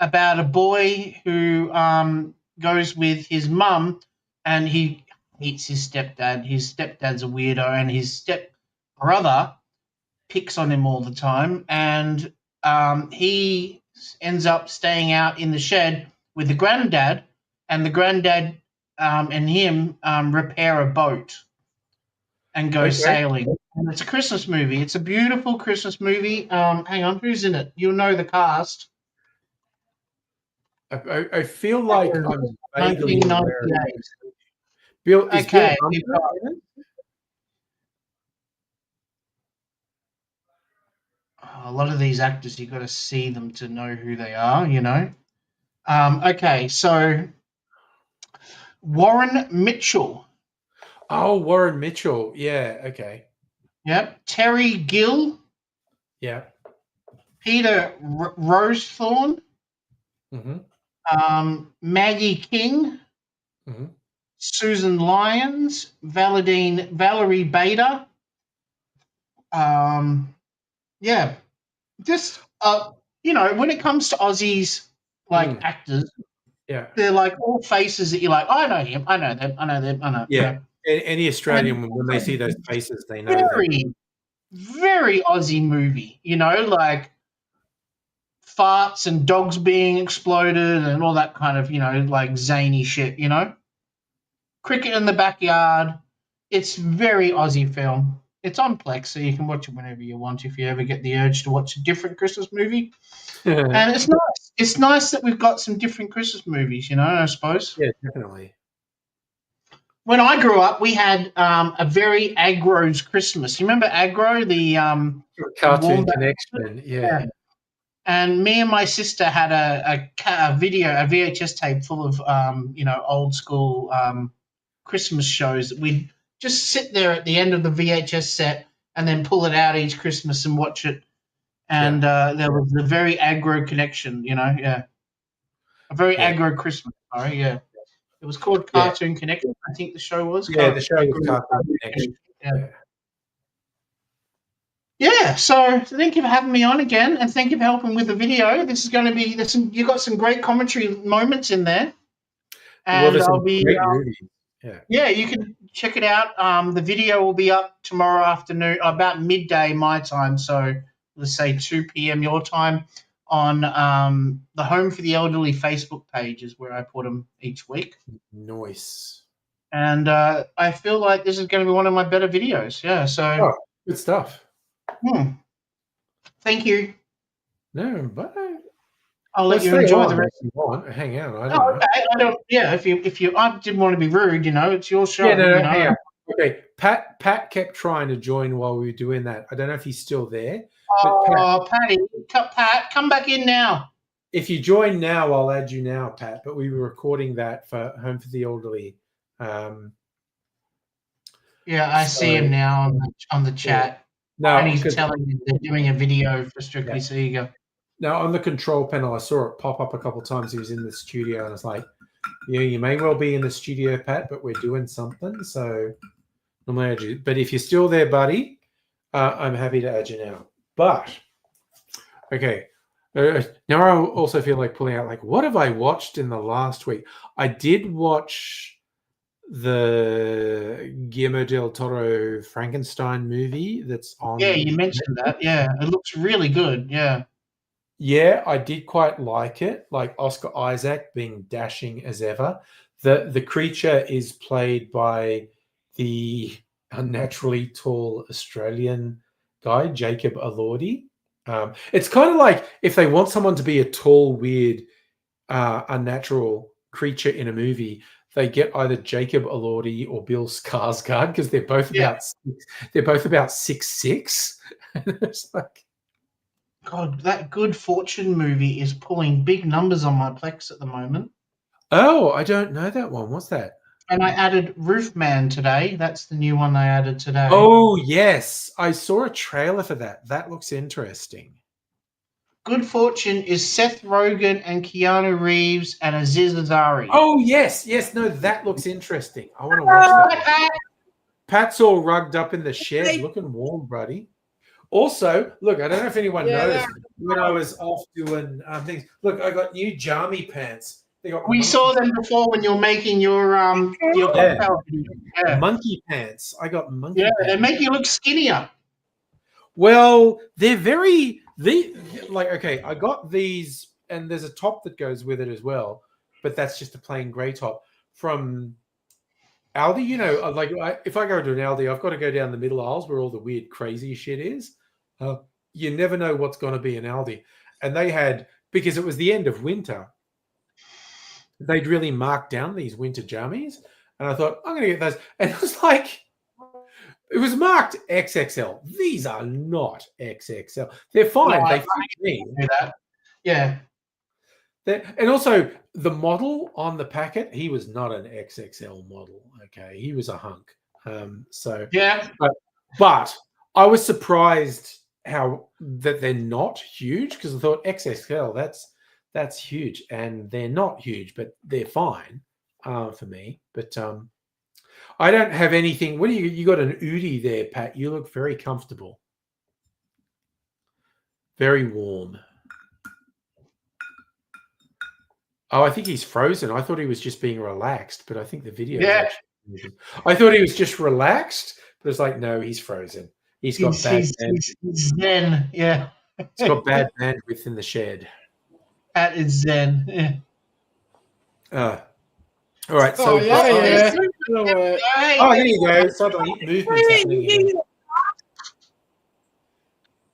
about a boy who goes with his mum and he meets his stepdad. His stepdad's a weirdo and his stepbrother picks on him all the time. And he ends up staying out in the shed with the granddad, and the granddad and him repair a boat and go sailing. And it's a Christmas movie. It's a beautiful Christmas movie. Hang on, who's in it? You'll know the cast. I feel like I'm vaguely aware of 1998. this. Bill Okay, Hunter in it? a lot of these actors, you've got to see them to know who they are, you know. Okay, so Warren Mitchell. Oh, Warren Mitchell. Yeah. Okay. Yep. Terry Gill. Yeah. Peter Rosethorn. Maggie King. Susan Lyons. Valerie Bader. Yeah. Just, when it comes to Aussies, actors, yeah, they're like all faces that you're like, I know him, I know them, I know them, I know. Yeah. Any Australian, when they see those faces, they know very, very Aussie movie, like farts and dogs being exploded and all that kind of, like zany shit, Cricket in the backyard. It's very Aussie film. It's on Plex, so you can watch it whenever you want if you ever get the urge to watch a different Christmas movie. And it's nice. It's nice that we've got some different Christmas movies, I suppose. Yeah, definitely. When I grew up, we had a very Agro's Christmas. You remember Agro, the Cartoon Connection? Yeah. And me and my sister had a VHS tape full of old school Christmas shows that we'd just sit there at the end of the VHS set and then pull it out each Christmas and watch it. And there was the very Agro Connection, a very Agro Christmas. Sorry, yeah. It was called Cartoon Connection, I think the show was. Yeah, the show was Cartoon Connection. Yeah, so thank you for having me on again, and thank you for helping with the video. This is going to be you've got some great commentary moments in there, and I'll be you can check it out. The video will be up tomorrow afternoon, about midday my time, so let's say 2 p.m. your time, on the Home for the Elderly Facebook page is where I put them each week. Nice. And I feel like this is going to be one of my better videos. Yeah, so good stuff. Thank you. No, but I'll let you enjoy the rest. If you want, hang out. I don't know. Yeah, if you, I didn't want to be rude. It's your show. Yeah, no, hang on. Okay, Pat kept trying to join while we were doing that. I don't know if he's still there. Patty, Pat, come back in now. If you join now, I'll add you now, Pat. But we were recording that for Home for the Elderly. Yeah, I see him now on the chat. No, and he's telling me they're doing a video for Strictly Sega. Now, on the control panel, I saw it pop up a couple of times. He was in the studio, and I was like, yeah, you may well be in the studio, Pat, but we're doing something. So I'm going to add you. But if you're still there, buddy, I'm happy to add you now. But, okay. Now I also feel like pulling out, like, what have I watched in the last week? I did watch the Guillermo del Toro Frankenstein movie that's on. Yeah, you mentioned that. Yeah, it looks really good. Yeah. Yeah, I did quite like it. Like Oscar Isaac being dashing as ever. The creature is played by the unnaturally tall Australian guy, Jacob Elordi. It's kind of like if they want someone to be a tall, weird, unnatural creature in a movie, they get either Jacob Elordi or Bill Skarsgård because they're both about 6'6". It's like, God, that Good Fortune movie is pulling big numbers on my Plex at the moment. Oh, I don't know that one. What's that? And I added Roofman today. That's the new one I added today. Oh, yes. I saw a trailer for that. That looks interesting. Good Fortune is Seth Rogen and Keanu Reeves and Aziz Ansari. Oh, yes. Yes. No, that looks interesting. I want to watch that. Pat's all rugged up in the shed, looking warm, buddy. Also, look, I don't know if anyone noticed when I was off doing things. Look, I got new Jarmy pants. We saw them before when you're making your monkey pants. I got monkey pants. Yeah, they make you look skinnier. Well, they're okay, I got these, and there's a top that goes with it as well, but that's just a plain grey top from Aldi, if I go to an Aldi, I've got to go down the middle aisles where all the weird, crazy shit is. You never know what's going to be an Aldi. And they had, because it was the end of winter, they'd really marked down these winter jammies. And I thought, I'm going to get those. And it was like, it was marked XXL. These are not XXL. They're fine. No, they fit me. do that. Yeah. And also, the model on the packet, he was not an XXL model. Okay, he was a hunk. Yeah. But I was surprised how that they're not huge, because I thought XXL, that's huge, and they're not huge, but they're fine for me. But I don't have anything. What do you got? An Udi there, Pat? You look very comfortable, very warm. Oh, I think he's frozen. I thought he was just being relaxed, but I think the video. Yeah. I thought he was just relaxed, but it's like, no, he's frozen. He's got bad. He's zen. Yeah. He's got bad bandwidth in the shed. Pat is zen. Yeah. All right. So, yeah. Oh, there you go. Suddenly, movement's happening again.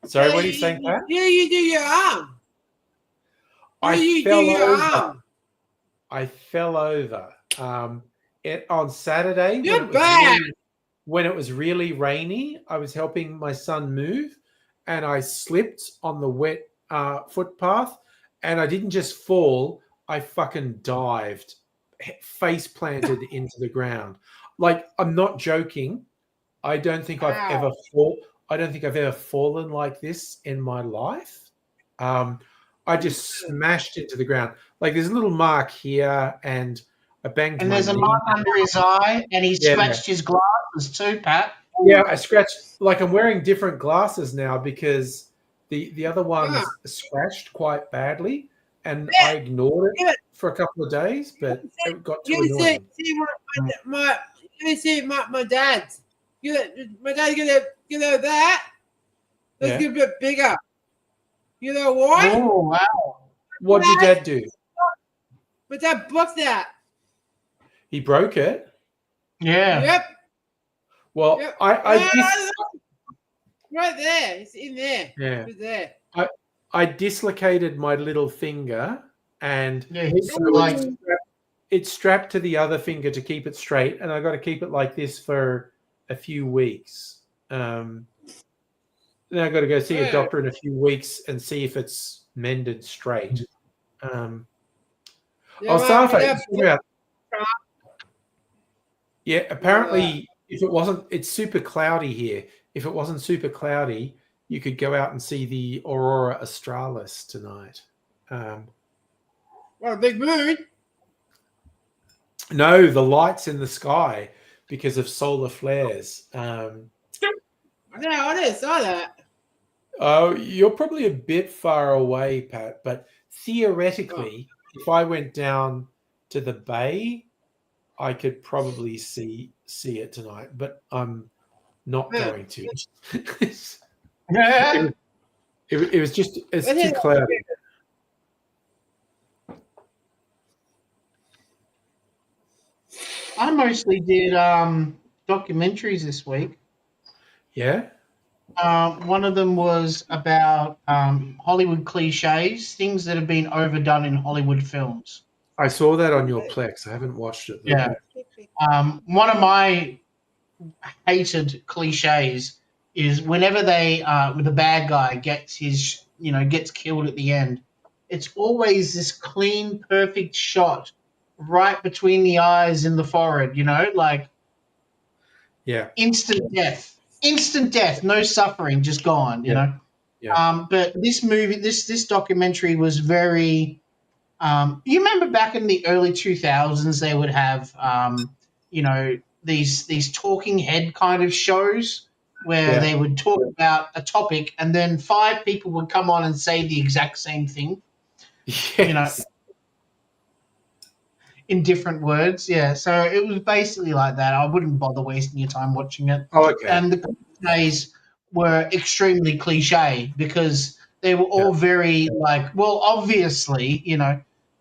Sorry, what are you saying, Pat? Yeah, you do your arm. I fell over. On Saturday. You're bad. When it was really rainy, I was helping my son move, and I slipped on the wet footpath, and I didn't just fall. I fucking dived, face planted into the ground. Like, I'm not joking. I don't think I've ever fallen like this in my life. I just smashed into the ground. Like, there's a little mark here, and I banged. And there's a mark under his eye, and he scratched his glasses too, Pat. Yeah, I scratched. Like, I'm wearing different glasses now because the other ones scratched quite badly, and I ignored it for a couple of days, but it got too annoying. You see my dad's. My dad's gonna that. Let's get a bit bigger. You know why? Oh, wow. What did your dad do? My dad broke that. He broke it? Yeah. Yep. Well, Yep. I right there. It's in there. Yeah. It's there. I dislocated my little finger, and it's strapped to the other finger to keep it straight, and I got to keep it like this for a few weeks. Then I've got to go see a doctor in a few weeks and see if it's mended straight. Apparently, if it wasn't, it's super cloudy here. If it wasn't super cloudy, you could go out and see the Aurora Australis tonight. Big moon? No, the lights in the sky because of solar flares. Yeah, I didn't saw that. Oh, you're probably a bit far away, Pat, but theoretically, if I went down to the bay, I could probably see it tonight, but I'm not going to. It was just, it's too cloudy. I mostly did documentaries this week. Yeah? One of them was about Hollywood cliches, things that have been overdone in Hollywood films. I saw that on your Plex. I haven't watched it. Though. Yeah. One of my hated cliches is whenever the bad guy gets killed at the end, it's always this clean, perfect shot right between the eyes and the forehead, instant death, no suffering, just gone, you know. Yeah. But this movie, this documentary was very. You remember back in the early 2000s, they would have, these talking head kind of shows where they would talk about a topic, and then 5 people would come on and say the exact same thing. Yes. In different words, yeah. So it was basically like that. I wouldn't bother wasting your time watching it. Oh, okay. And the cliches were extremely cliche because they were all very obviously,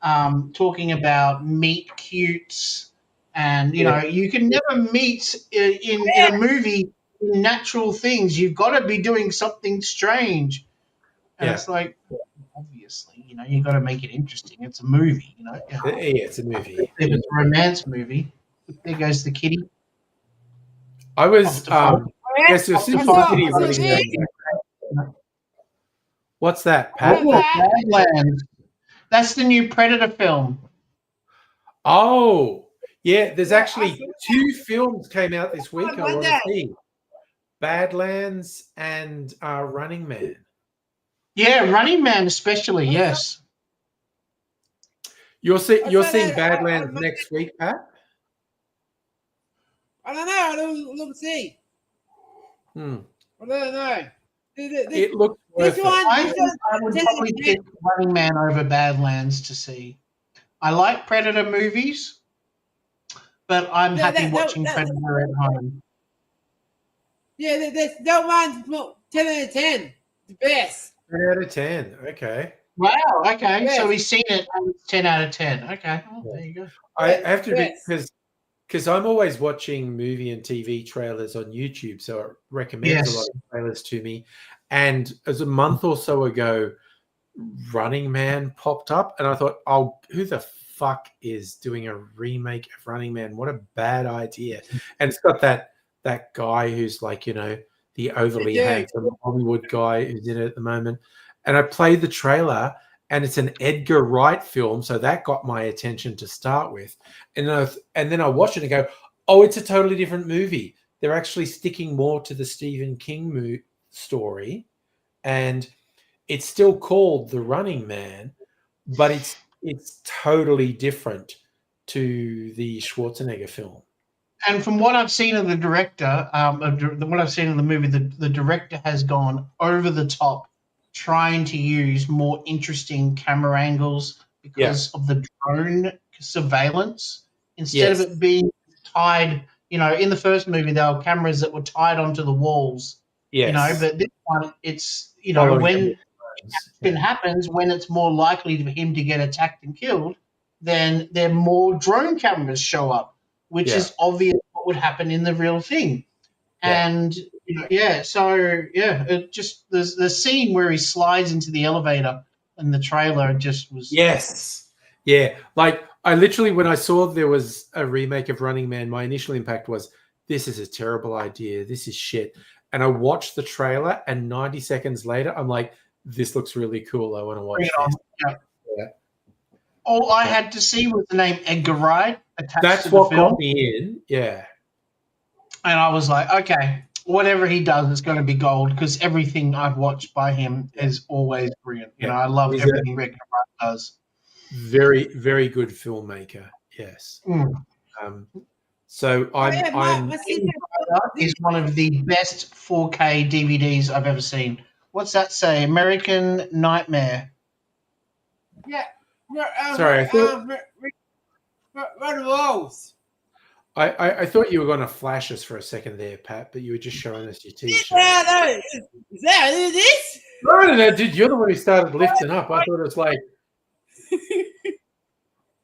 talking about meet cutes And you know, you can never meet in a movie natural things. You've got to be doing something strange, and it's like, obviously, you know, you got to make it interesting. It's a movie, you know. Yeah, it's a movie. If it's a romance movie, there goes the kitty. I was yes, you'll Off see to the find- kitty running around. What's that, Pat? Oh, Badlands. That's the new Predator film. Oh, yeah. There's Yeah, actually I saw 2 films came out this week. I want to Monday. see Badlands and Running Man. Yeah, Running Man especially. Yes. You're seeing that Badlands on next week, Pat? I don't know. I don't see. I don't know. It looks This worth it. one, I this think one, I would probably pick Running Man over Badlands to see. I like Predator movies, but I'm happy watching Predator at home. yeah, that one's 10 out of 10. The best. 10 out of 10. Okay. Wow. Okay. Yes. So we've seen it. And it's 10 out of 10. Okay. Well, there you go. I have to Yes. because I'm always watching movie and TV trailers on YouTube, so it recommends a lot Yes. of trailers to me. And as a month or so ago, Running Man popped up, and I thought, "Oh, who the fuck is doing a remake of Running Man? What a bad idea!" And it's got that guy who's like, you know, the overly Yeah. handsome Hollywood guy who's in it at the moment. And I played the trailer, and it's an Edgar Wright film, so that got my attention to start with. And then I watched it and go, "Oh, it's a totally different movie. They're actually sticking more to the Stephen King story, and it's still called The Running Man, but it's totally different to the Schwarzenegger film." And from what I've seen of the director, what I've seen in the movie, the director has gone over the top, trying to use more interesting camera angles because of the drone surveillance. Instead of it being tied, you know, in the first movie, there were cameras that were tied onto the walls. Yes. You know, but this one, it's, you know, Following when them. it happens, when it's more likely for him to get attacked and killed, then there more drone cameras show up, which is obvious what would happen in the real thing. Yeah. And you know, so it just there's the scene where he slides into the elevator in the trailer just was Yes. Yeah. Like I literally, when I saw there was a remake of Running Man, my initial impact was, this is a terrible idea. This is shit. And I watched the trailer, and 90 seconds later, I'm like, this looks really cool. I want to watch this. Yeah. All I had to see was the name Edgar Wright attached That's to the what film. got me in. Yeah. And I was like, okay, whatever he does is going to be gold, because everything I've watched by him is always brilliant. You know, I love everything Edgar Wright does. Very, very good filmmaker. Yes. So I'm is one of the best 4K DVDs I've ever seen. What's that say? American Nightmare. Yeah. Sorry, I thought Run walls. I thought you were going to flash us for a second there, Pat, but you were just showing us your t-shirt. No. Is that this? No, dude, you're the one who started lifting up. I thought it was like,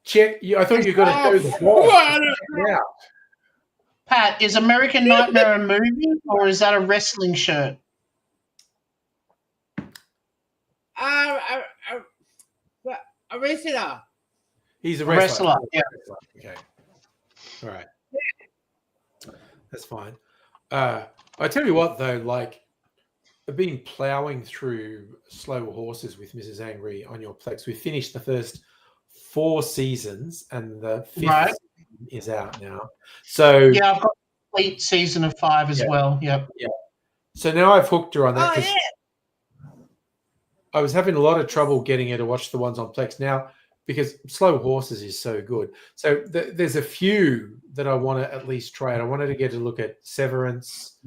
check. I thought you were going to show the ball. Yeah. Pat, is American Nightmare a movie, or is that a wrestling shirt? A wrestler. He's a wrestler. wrestler. Yeah. Okay. All right. That's fine. I tell you what, though, like, I've been plowing through Slow Horses with Mrs. Angry on your Plex. We finished the first 4 seasons, and the 5th season is out now. So yeah, I've got a complete season of 5 as well. Yep. Yeah. So now I've hooked her on that. I was having a lot of trouble getting her to watch the ones on Plex now, because Slow Horses is so good. So there's a few that I want to at least try. And I wanted to get a look at Severance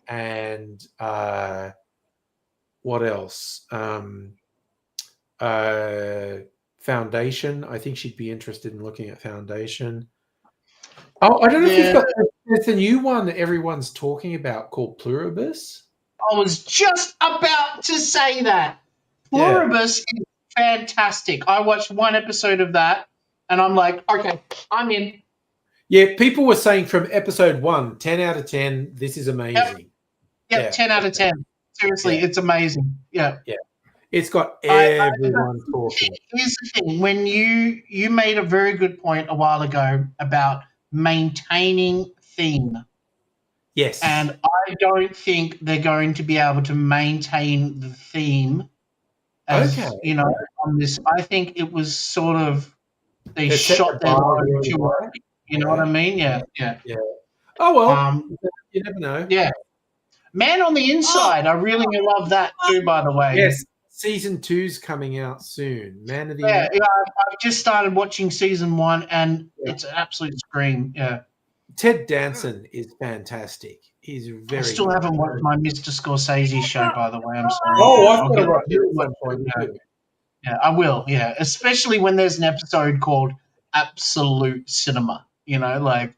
and what else? Foundation. I think she'd be interested in looking at Foundation. Oh, I don't know if you've got there's a new one that everyone's talking about called Pluribus. I was just about to say that. Pluribus is fantastic. I watched 1 episode of that, and I'm like, okay, I'm in. Yeah, people were saying from episode 1, 10 out of 10, this is amazing. Yep, Yeah. 10 out of 10. Seriously, Yeah. it's amazing. Yeah. It's got everyone talking. Here's the thing. When you made a very good point a while ago about maintaining theme. Yes. And I don't think they're going to be able to maintain the theme as, on this. I think it was sort of, they set shot the their bar load really too high. early. You know what I mean? Yeah. Oh, well, you never know. Yeah. Man on the Inside. I really love that too, by the way. Yes, season 2's coming out soon. Man of the Yeah, I've just started watching season 1, and it's an absolute scream. Yeah. Ted Danson is fantastic. He's very. I still haven't watched my Mr. Scorsese show, by the way. I'm sorry. Oh, I've got to watch it at some point. Yeah, I will. Yeah, especially when there's an episode called Absolute Cinema. Like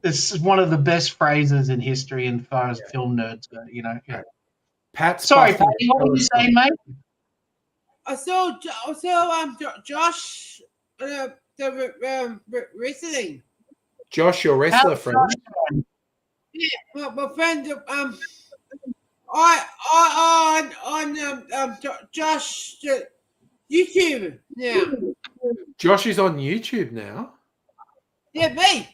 it's one of the best phrases in history, as far as film nerds go. Yeah. Pat's sorry, Patty. What were you saying, mate? So Josh, the wrestling. Josh, your wrestler friend. Yeah, my friend. On Josh YouTube now. Josh is on YouTube now. Yeah, me.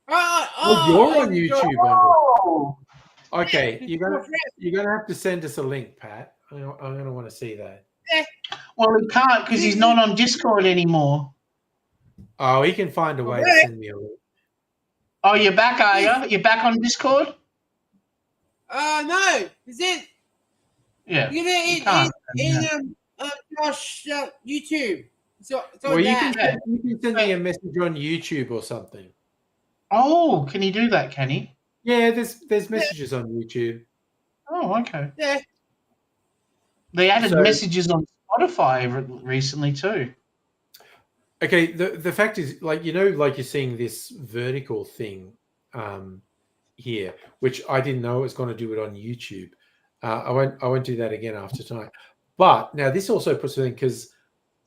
You're on YouTube. Oh. Okay, you're gonna have to send us a link, Pat. I'm gonna want to see that. Yeah. Well, he can't because he's not on Discord anymore. Oh, he can find a way to send me a link. Oh, you're back, are you? You're back on Discord? No. Is it? Yeah. In Josh YouTube. Well, you can send me a message on YouTube or something. Oh, can he do that? Can he? Yeah, there's messages on YouTube. Oh, okay. Yeah. They added messages on Spotify recently too. Okay, the fact is, like you're seeing this vertical thing here, which I didn't know it was going to do it on YouTube. I won't do that again after tonight. But now this also puts it in because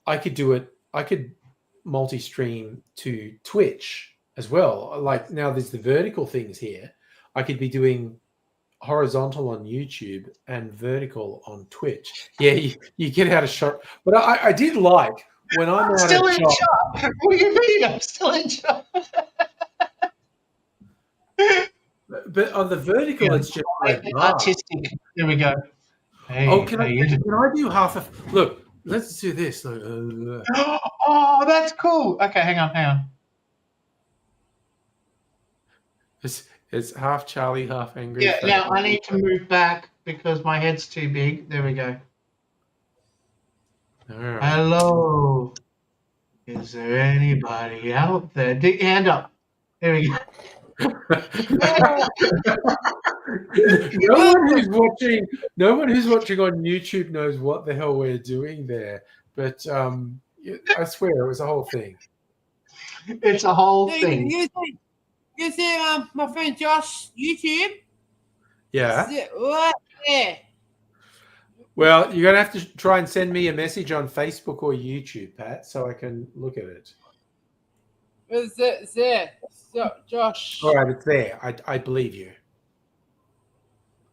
I could do it. I could multi-stream to Twitch as well. Like now there's the vertical things here. I could be doing horizontal on YouTube and vertical on Twitch. Yeah, you get out of shot. But I did like when I'm still in shot. What do you mean? I'm still in shot. But on the vertical, it's just like artistic. There we go. Hey, can I do half of? Look, let's do this. Oh, that's cool. Okay, hang on. It's half Charlie, half angry. Yeah. Now I need to move back because my head's too big. There we go. Right. Hello. Is there anybody out there? Hand up. There we go. No one who's watching on YouTube knows what the hell we're doing there. But I swear it was a whole thing. It's a whole thing. You see my friend Josh YouTube? Yeah. Right there. Well, you're gonna have to try and send me a message on Facebook or YouTube, Pat, so I can look at it. It's there. So, Josh. All right, it's there. I believe you.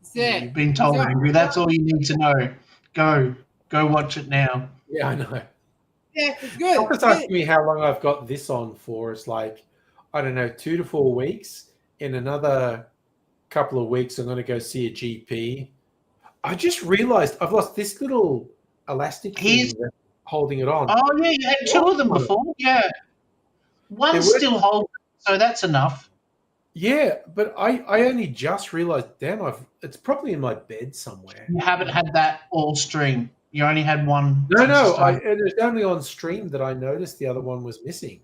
It's there. You've been told, Andrew. That's all you need to know. Go watch it now. Yeah, I know. Yeah, it's good. Don't just ask me how long I've got this on for. It's like, I don't know, 2 to 4 weeks. In another couple of weeks, I'm going to go see a GP. I just realized I've lost this little elastic thing holding it on. Oh, yeah, you had 2 of them before. Yeah. One's still holding, so that's enough. Yeah, but I only just realized, damn, it's probably in my bed somewhere. You haven't had that all stream. You only had one. No, it was only on stream that I noticed the other one was missing.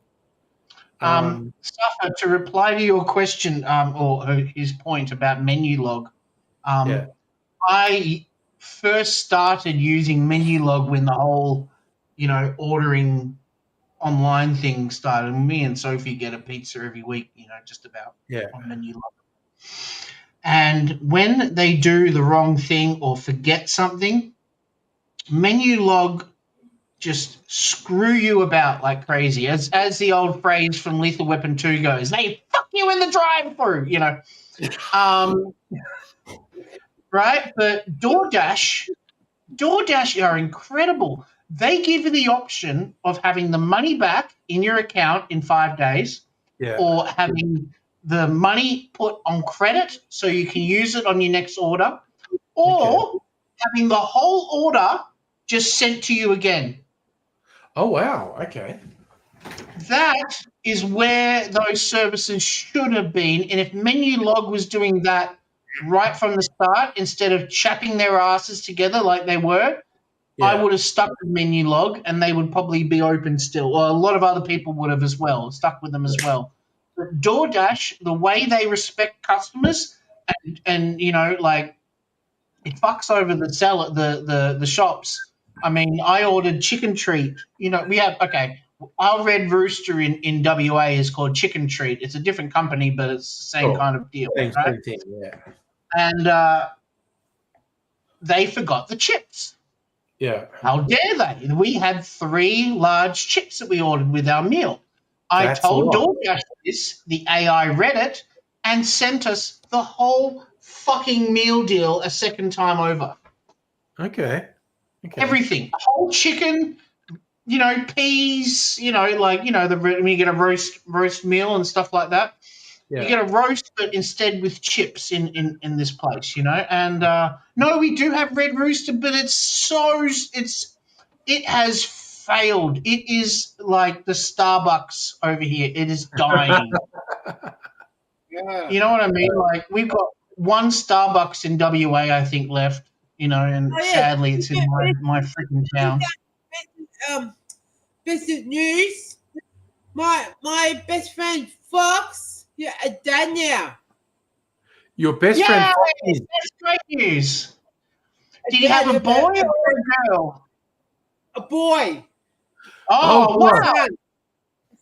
Suffer, to reply to your question or his point about menu log, I first started using menu log when the whole, ordering online thing started. Me and Sophie get a pizza every week, just about on menu log. And when they do the wrong thing or forget something, menu log just screw you about like crazy. As the old phrase from Lethal Weapon 2 goes, they fuck you in the drive-through, you know. Right? But DoorDash are incredible. They give you the option of having the money back in your account in 5 days, or having the money put on credit so you can use it on your next order, or having the whole order just sent to you again. Oh, wow. Okay. That is where those services should have been. And if Menulog was doing that right from the start, instead of chapping their asses together like they were, I would have stuck with Menulog and they would probably be open still. Or a lot of other people would have as well, stuck with them as well. But DoorDash, the way they respect customers and you know, like it fucks over the shops. I mean, I ordered chicken treat. You know, we have our Red Rooster in WA is called Chicken Treat. It's a different company, but it's the same kind of deal, right? Same thing, yeah. And they forgot the chips. Yeah. How dare they? We had 3 large chips that we ordered with our meal. I told DoorDash this, the AI read it, and sent us the whole fucking meal deal a second time over. Okay. Everything. A whole chicken, you know, peas, you know, like, you know, when you get a roast meal and stuff like that. Yeah. You get a roast, but instead with chips in this place, you know. And no, we do have Red Rooster, but it has failed. It is like the Starbucks over here. It is dying. Yeah. You know what I mean? Like we've got one Starbucks in WA, I think, left. You know, and sadly, it's in my freaking town. Best news. My best friend Fox, a dad now. Your best friend Fox is. That's great news. Did he have a boy or a girl? A boy. Oh wow.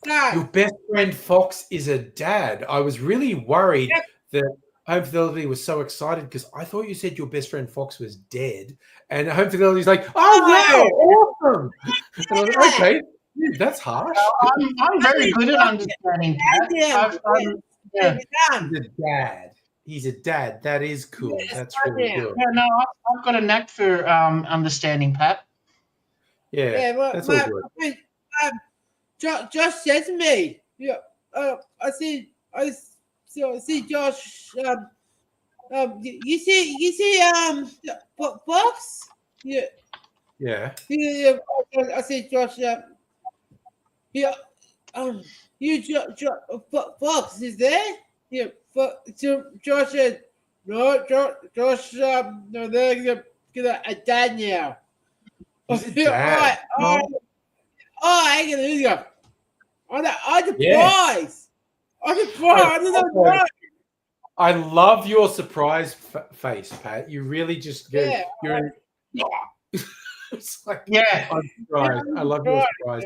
Son. Your best friend Fox is a dad. I was really worried that Home Fidelity was so excited because I thought you said your best friend Fox was dead, and Home Fidelity's like, "Oh wow, awesome!" And I was like, okay, that's harsh. I'm very good at understanding that. He's a dad. That is cool. That's really cool. Yeah, no, I've got a knack for understanding, Pat. Yeah, well, that's all good. Josh said to me, I see Josh. You see, Fox. Yeah. Yeah. I see Josh. Fox is there? Yeah. Josh said, no, Josh. No, they're gonna a dad now. Dad. Hang on, here we go. I'm surprised. I'm surprised. I love your surprise face, Pat. You really just go. Yeah. You're in. It's like, I'm surprised. I love your surprise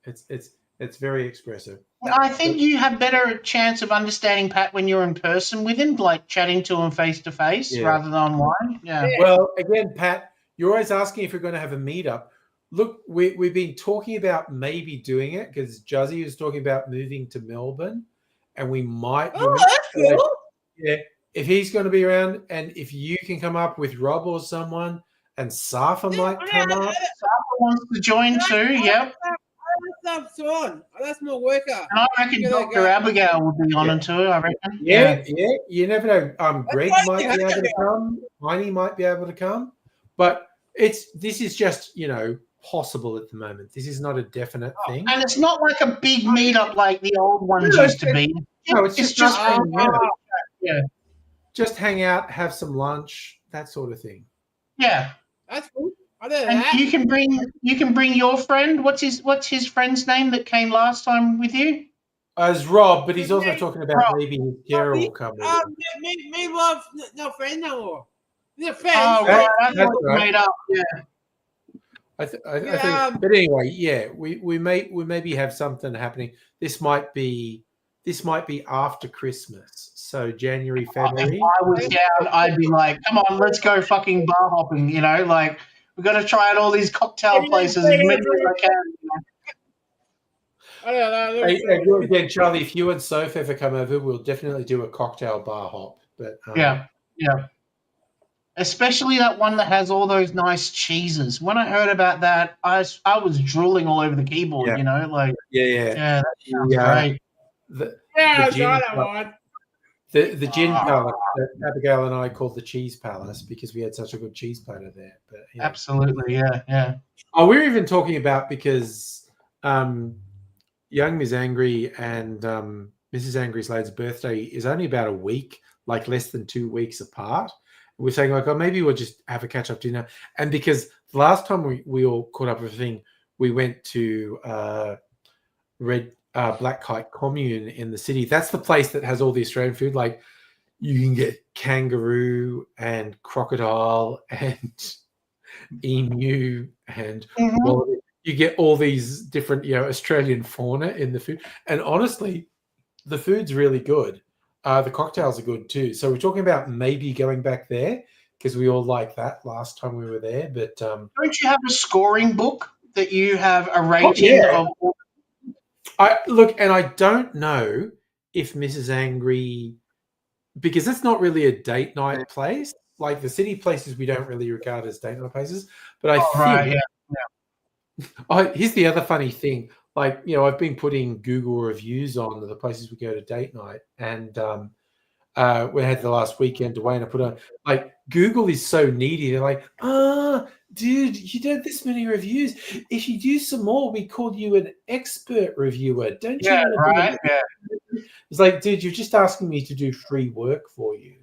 face. It's very expressive. I think you have better chance of understanding Pat when you're in person with him, like chatting to him face to face rather than online. Yeah. Well, again, Pat, you're always asking if we're going to have a meetup. Look, we've been talking about maybe doing it because Juzzy was talking about moving to Melbourne, and we might. Oh, that's cool. Yeah, if he's going to be around, and if you can come up with Rob or someone, and Safa might come up. Safa wants to join too. Yep. That's on. That's my worker. And I reckon Dr. Abigail will be on it too. I reckon. Yeah. You never know. Greg might be able to come. Heine might be able to come, but this is just possible at the moment. This is not a definite thing, and it's not like a big meetup like the old ones used to be. No, it's just hang out. Yeah, just hang out, have some lunch, that sort of thing. Yeah, that's cool. And you can bring your friend. What's his friend's name that came last time with you? As Rob, but he's also talking about maybe his Gerald will come. Me, Rob, no friend no more. They're friends. Oh, right. That's right. Made up. Yeah. I think, but anyway, we maybe have something happening. This might be after Christmas, so January, February. If I was down, I'd be like, "Come on, let's go fucking bar hopping," like We've got to try out all these cocktail places as many as I can. I don't know. Hey, again, Charlie, if you and Soph ever come over, we'll definitely do a cocktail bar hop. But Yeah. Especially that one that has all those nice cheeses. When I heard about that, I was drooling all over the keyboard. Yeah. You know, like yeah, that sounds great. Yeah, gin I don't want. the gin palace that Abigail and I called the cheese palace because we had such a good cheese platter there. But yeah. Absolutely, yeah. Oh, we're even talking about because young Ms. Angry and Mrs. Angry Slade's birthday is only about a week, like less than 2 weeks apart. We're saying like, oh, maybe we'll just have a catch-up dinner. And because the last time we all caught up with a thing, we went to Black Kite Commune in the city. That's the place that has all the Australian food. Like you can get kangaroo and crocodile and emu and wallaby. You get all these different, Australian fauna in the food. And honestly, the food's really good. The cocktails are good too. So we're talking about maybe going back there because we all liked that last time we were there. But don't you have a scoring book that you have a rating of? And I don't know if Mrs. Angry, because it's not really a date night place. Like the city places, we don't really regard as date night places. But I think. Here's the other funny thing. Like, I've been putting Google reviews on the places we go to date night. And we had the last weekend away and I put on, like, Google is so needy. They're like, dude, you did this many reviews. If you do some more, we call you an expert reviewer. Don't you? Yeah, right. Yeah. It's like, dude, you're just asking me to do free work for you.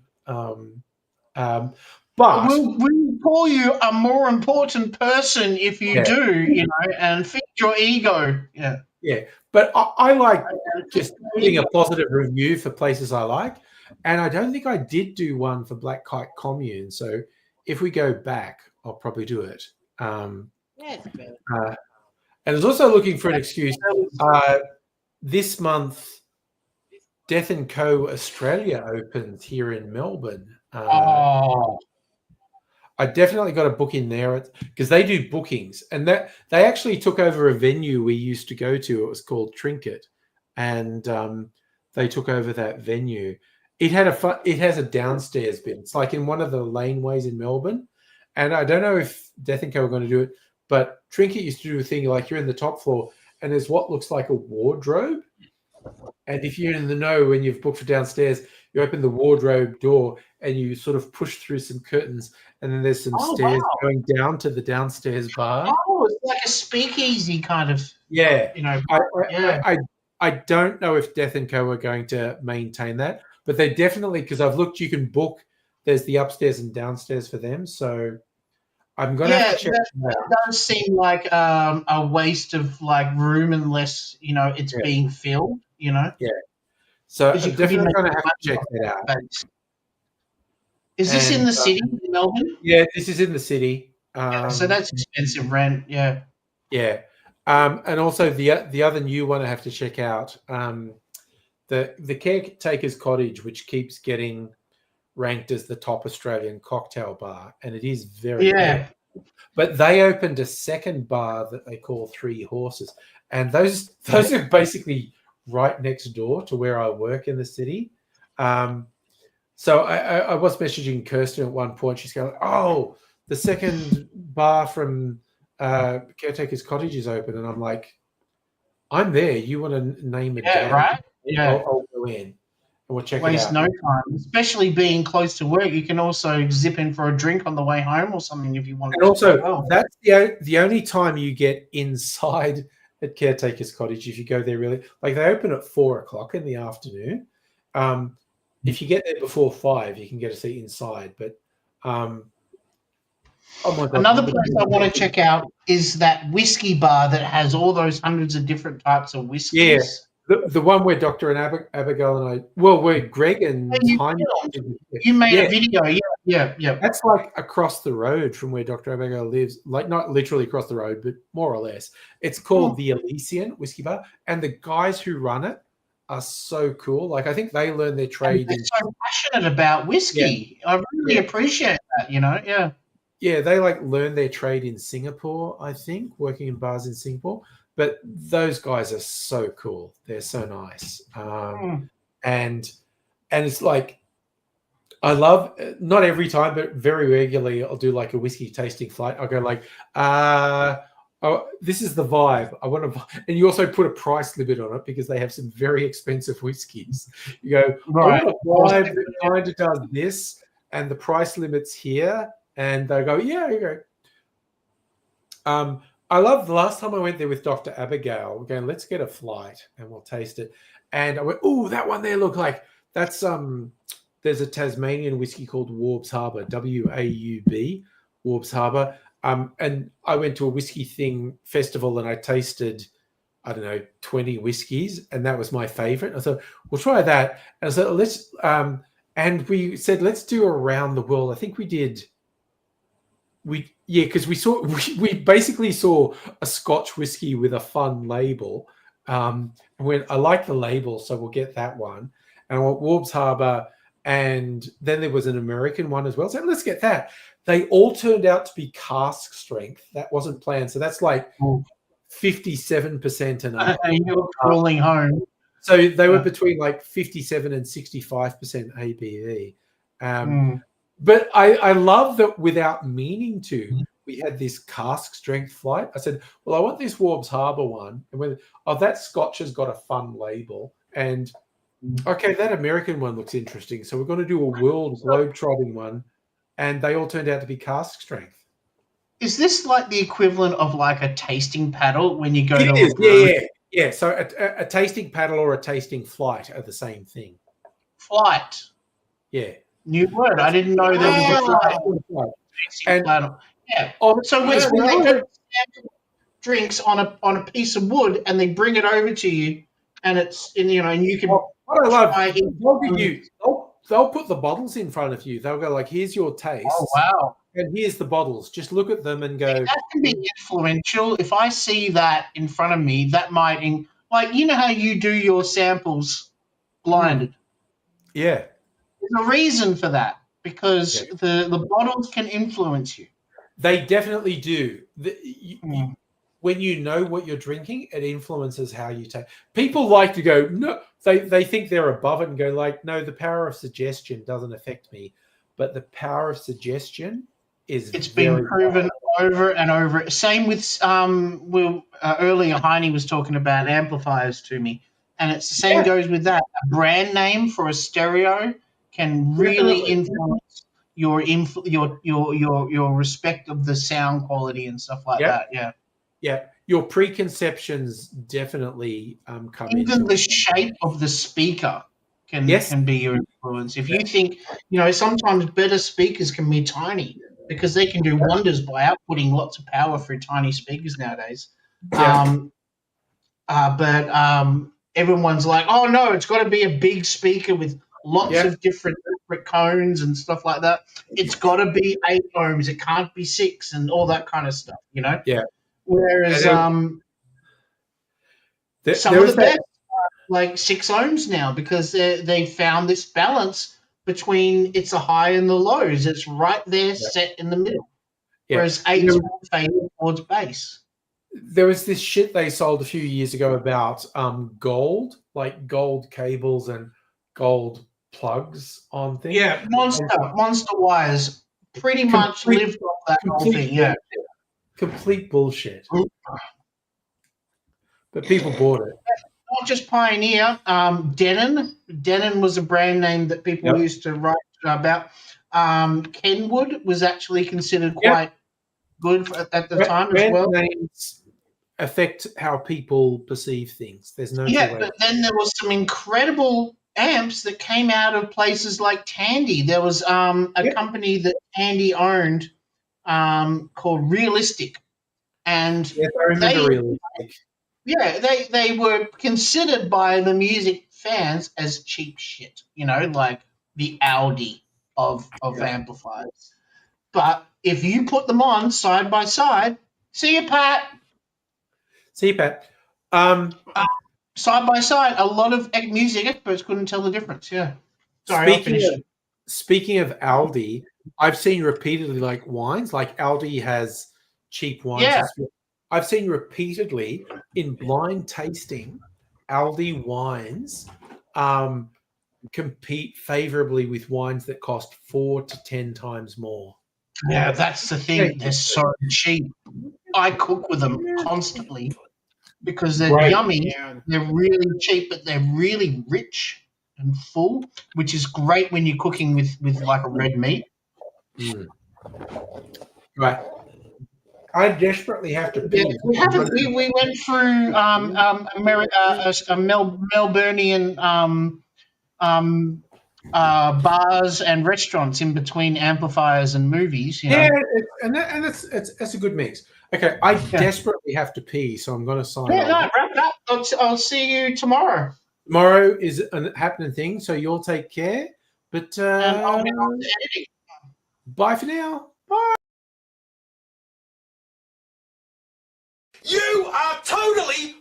But we'll call you a more important person if you do, and feed your ego. Yeah. Yeah. But I like just putting a positive review for places I like. And I don't think I did do one for Black Kite Commune. So if we go back, I'll probably do it. And I was also looking for an excuse. This month, Death & Co. Australia opens here in Melbourne. I definitely got a book in there because they do bookings, and that they actually took over a venue we used to go to. It was called Trinket, and they took over that venue. It has a downstairs bit. It's like in one of the laneways in Melbourne, and I don't know if Death & Co. are going to do it, but Trinket used to do a thing like you're in the top floor, and there's what looks like a wardrobe. And if you're in the know when you've booked for downstairs, you open the wardrobe door and you sort of push through some curtains, and then there's some stairs going down to the downstairs bar. Oh, it's like a speakeasy kind of. Yeah. I don't know if Death & Co. are going to maintain that, but they definitely, because I've looked, you can book, there's the upstairs and downstairs for them. So I'm going to have to check that out. It does seem like a waste of like room unless, it's being filled, Yeah. So I'm definitely going to have to check that out. Is this in the city, in Melbourne? Yeah, this is in the city. So that's expensive rent, yeah. Yeah. And also the other new one I have to check out, the Caretaker's Cottage, which keeps getting ranked as the top Australian cocktail bar, and it is very good. But they opened a second bar that they call Three Horses, and those are basically right next door to where I work in the city. So I was messaging Kirsten at one point. She's going, "Oh, the second bar from Caretaker's Cottage is open," and I'm like, "I'm there. You want to name a day? Right? Yeah, I'll go in and we'll check it out." Waste no time, especially being close to work. You can also zip in for a drink on the way home or something if you want. And also, that's the only time you get inside at Caretaker's Cottage if you go there. Really, like they open at 4:00 in the afternoon. If you get there before 5, you can get a seat inside. But oh my God, another place I want to check out is that whiskey bar that has all those hundreds of different types of whiskeys. Yeah, the one where Dr. and Abigail and where Greg and Tiny. You made a video, yeah. That's like across the road from where Dr. Abigail lives, like not literally across the road, but more or less. It's called the Elysian Whiskey Bar, and the guys who run it are so cool. Like I think they learn their trade. They're so passionate about whiskey. Yeah. I really appreciate that. Yeah. Yeah, they like learned their trade in Singapore, I think, working in bars in Singapore. But those guys are so cool. They're so nice. And it's like I love, not every time, but very regularly, I'll do like a whiskey tasting flight. I'll go like, oh, this is the vibe. I want to, and you also put a price limit on it because they have some very expensive whiskeys. You go, Right. I want a vibe that kind of does this, and the price limit's here. And they go, yeah, you go. I love the last time I went there with Dr. Abigail, we're going, let's get a flight and we'll taste it. And I went, oh, that one there look like that's there's a Tasmanian whiskey called Warbs Harbour, WAUB, Warbs Harbour. And I went to a whiskey festival and I tasted, I don't know, 20 whiskeys, and that was my favorite. I thought, we'll try that. And I said, let's and we said, let's do around the world. I think we did. Because we basically saw a Scotch whiskey with a fun label. When I like the label, so we'll get that one. And I want Warbs Harbour, and then there was an American one as well. So let's get that. They all turned out to be cask strength. That wasn't planned. So that's like 57% and up. You're crawling home. So they were between like 57 and 65% ABV. But I love that without meaning to, we had this cask strength flight. I said, well, I want this Warbs Harbour one. And when, that Scotch has got a fun label. And okay, that American one looks interesting. So we're going to do a world globe-trotting one. And they all turned out to be cask strength. Is this like the equivalent of like a tasting paddle when you go to a brewery? Yeah. So a tasting paddle or a tasting flight are the same thing. Flight. Yeah. New word. I didn't know there was a flight. And yeah. So when they do drinks on a piece of wood and they bring it over to you, and it's and you can. What I love, they'll put the bottles in front of you. They'll go like, "Here's your taste." Oh wow! And here's the bottles. Just look at them and go. Yeah, that can be influential. If I see that in front of me, that might how you do your samples blinded. Yeah. There's a reason for that because the bottles can influence you. They definitely do. When you know what you're drinking, it influences how you take. People like to go, no, they think they're above it and go like, no, the power of suggestion doesn't affect me. But the power of suggestion it's been proven over and over. Same with earlier Heine was talking about amplifiers to me. And it's the same goes with that. A brand name for a stereo can really influence your respect of the sound quality and stuff like that. Yeah. Yeah. Your preconceptions definitely come in. Even the shape of the speaker can be your influence. If you think, sometimes better speakers can be tiny because they can do wonders by outputting lots of power through tiny speakers nowadays. But everyone's like, oh no, it's got to be a big speaker with lots of different cones and stuff like that. It's got to be 8 ohms. It can't be 6 and all that kind of stuff, Yeah. Whereas some of the best are like 6 ohms now because they found this balance between it's a high and the lows. It's right there set in the middle. Yeah. Whereas 8 fading towards bass. There was this shit they sold a few years ago about gold, like gold cables and gold plugs on things. Yeah, monster wires pretty much lived off that whole thing. Yeah. Complete bullshit. But people bought it. Not just Pioneer. Denon was a brand name that people used to write about. Kenwood was actually considered quite good at the time as well. Names affect how people perceive things. There's no way. But then there was some incredible amps that came out of places like Tandy. There was a company that Tandy owned called Realistic, and I remember Realistic. Yeah, they were considered by the music fans as cheap shit, like the Audi of amplifiers. But if you put them on side by side, see you, Pat. Side by side, a lot of music experts couldn't tell the difference. Yeah. Sorry, Speaking of Aldi, I've seen repeatedly, like wines, like Aldi has cheap wines. Yeah. I've seen repeatedly in blind tasting, Aldi wines compete favorably with wines that cost 4 to 10 times more. Yeah, that's the thing. They're so cheap. I cook with them constantly because they're Right. yummy. They're really cheap, but they're really rich and full, which is great when you're cooking with like a red meat. Mm. Right. I desperately have to Yeah, pee. we went through Melburnian bars and restaurants in between amplifiers and movies. You know? Yeah, that's a good mix. Okay, I desperately have to pee, so I'm going to sign Yeah, no, off. wrap it up. I'll see you tomorrow. Tomorrow is a happening thing, so you'll take care. But And I'll get on to editing. Bye for now. Bye. You are totally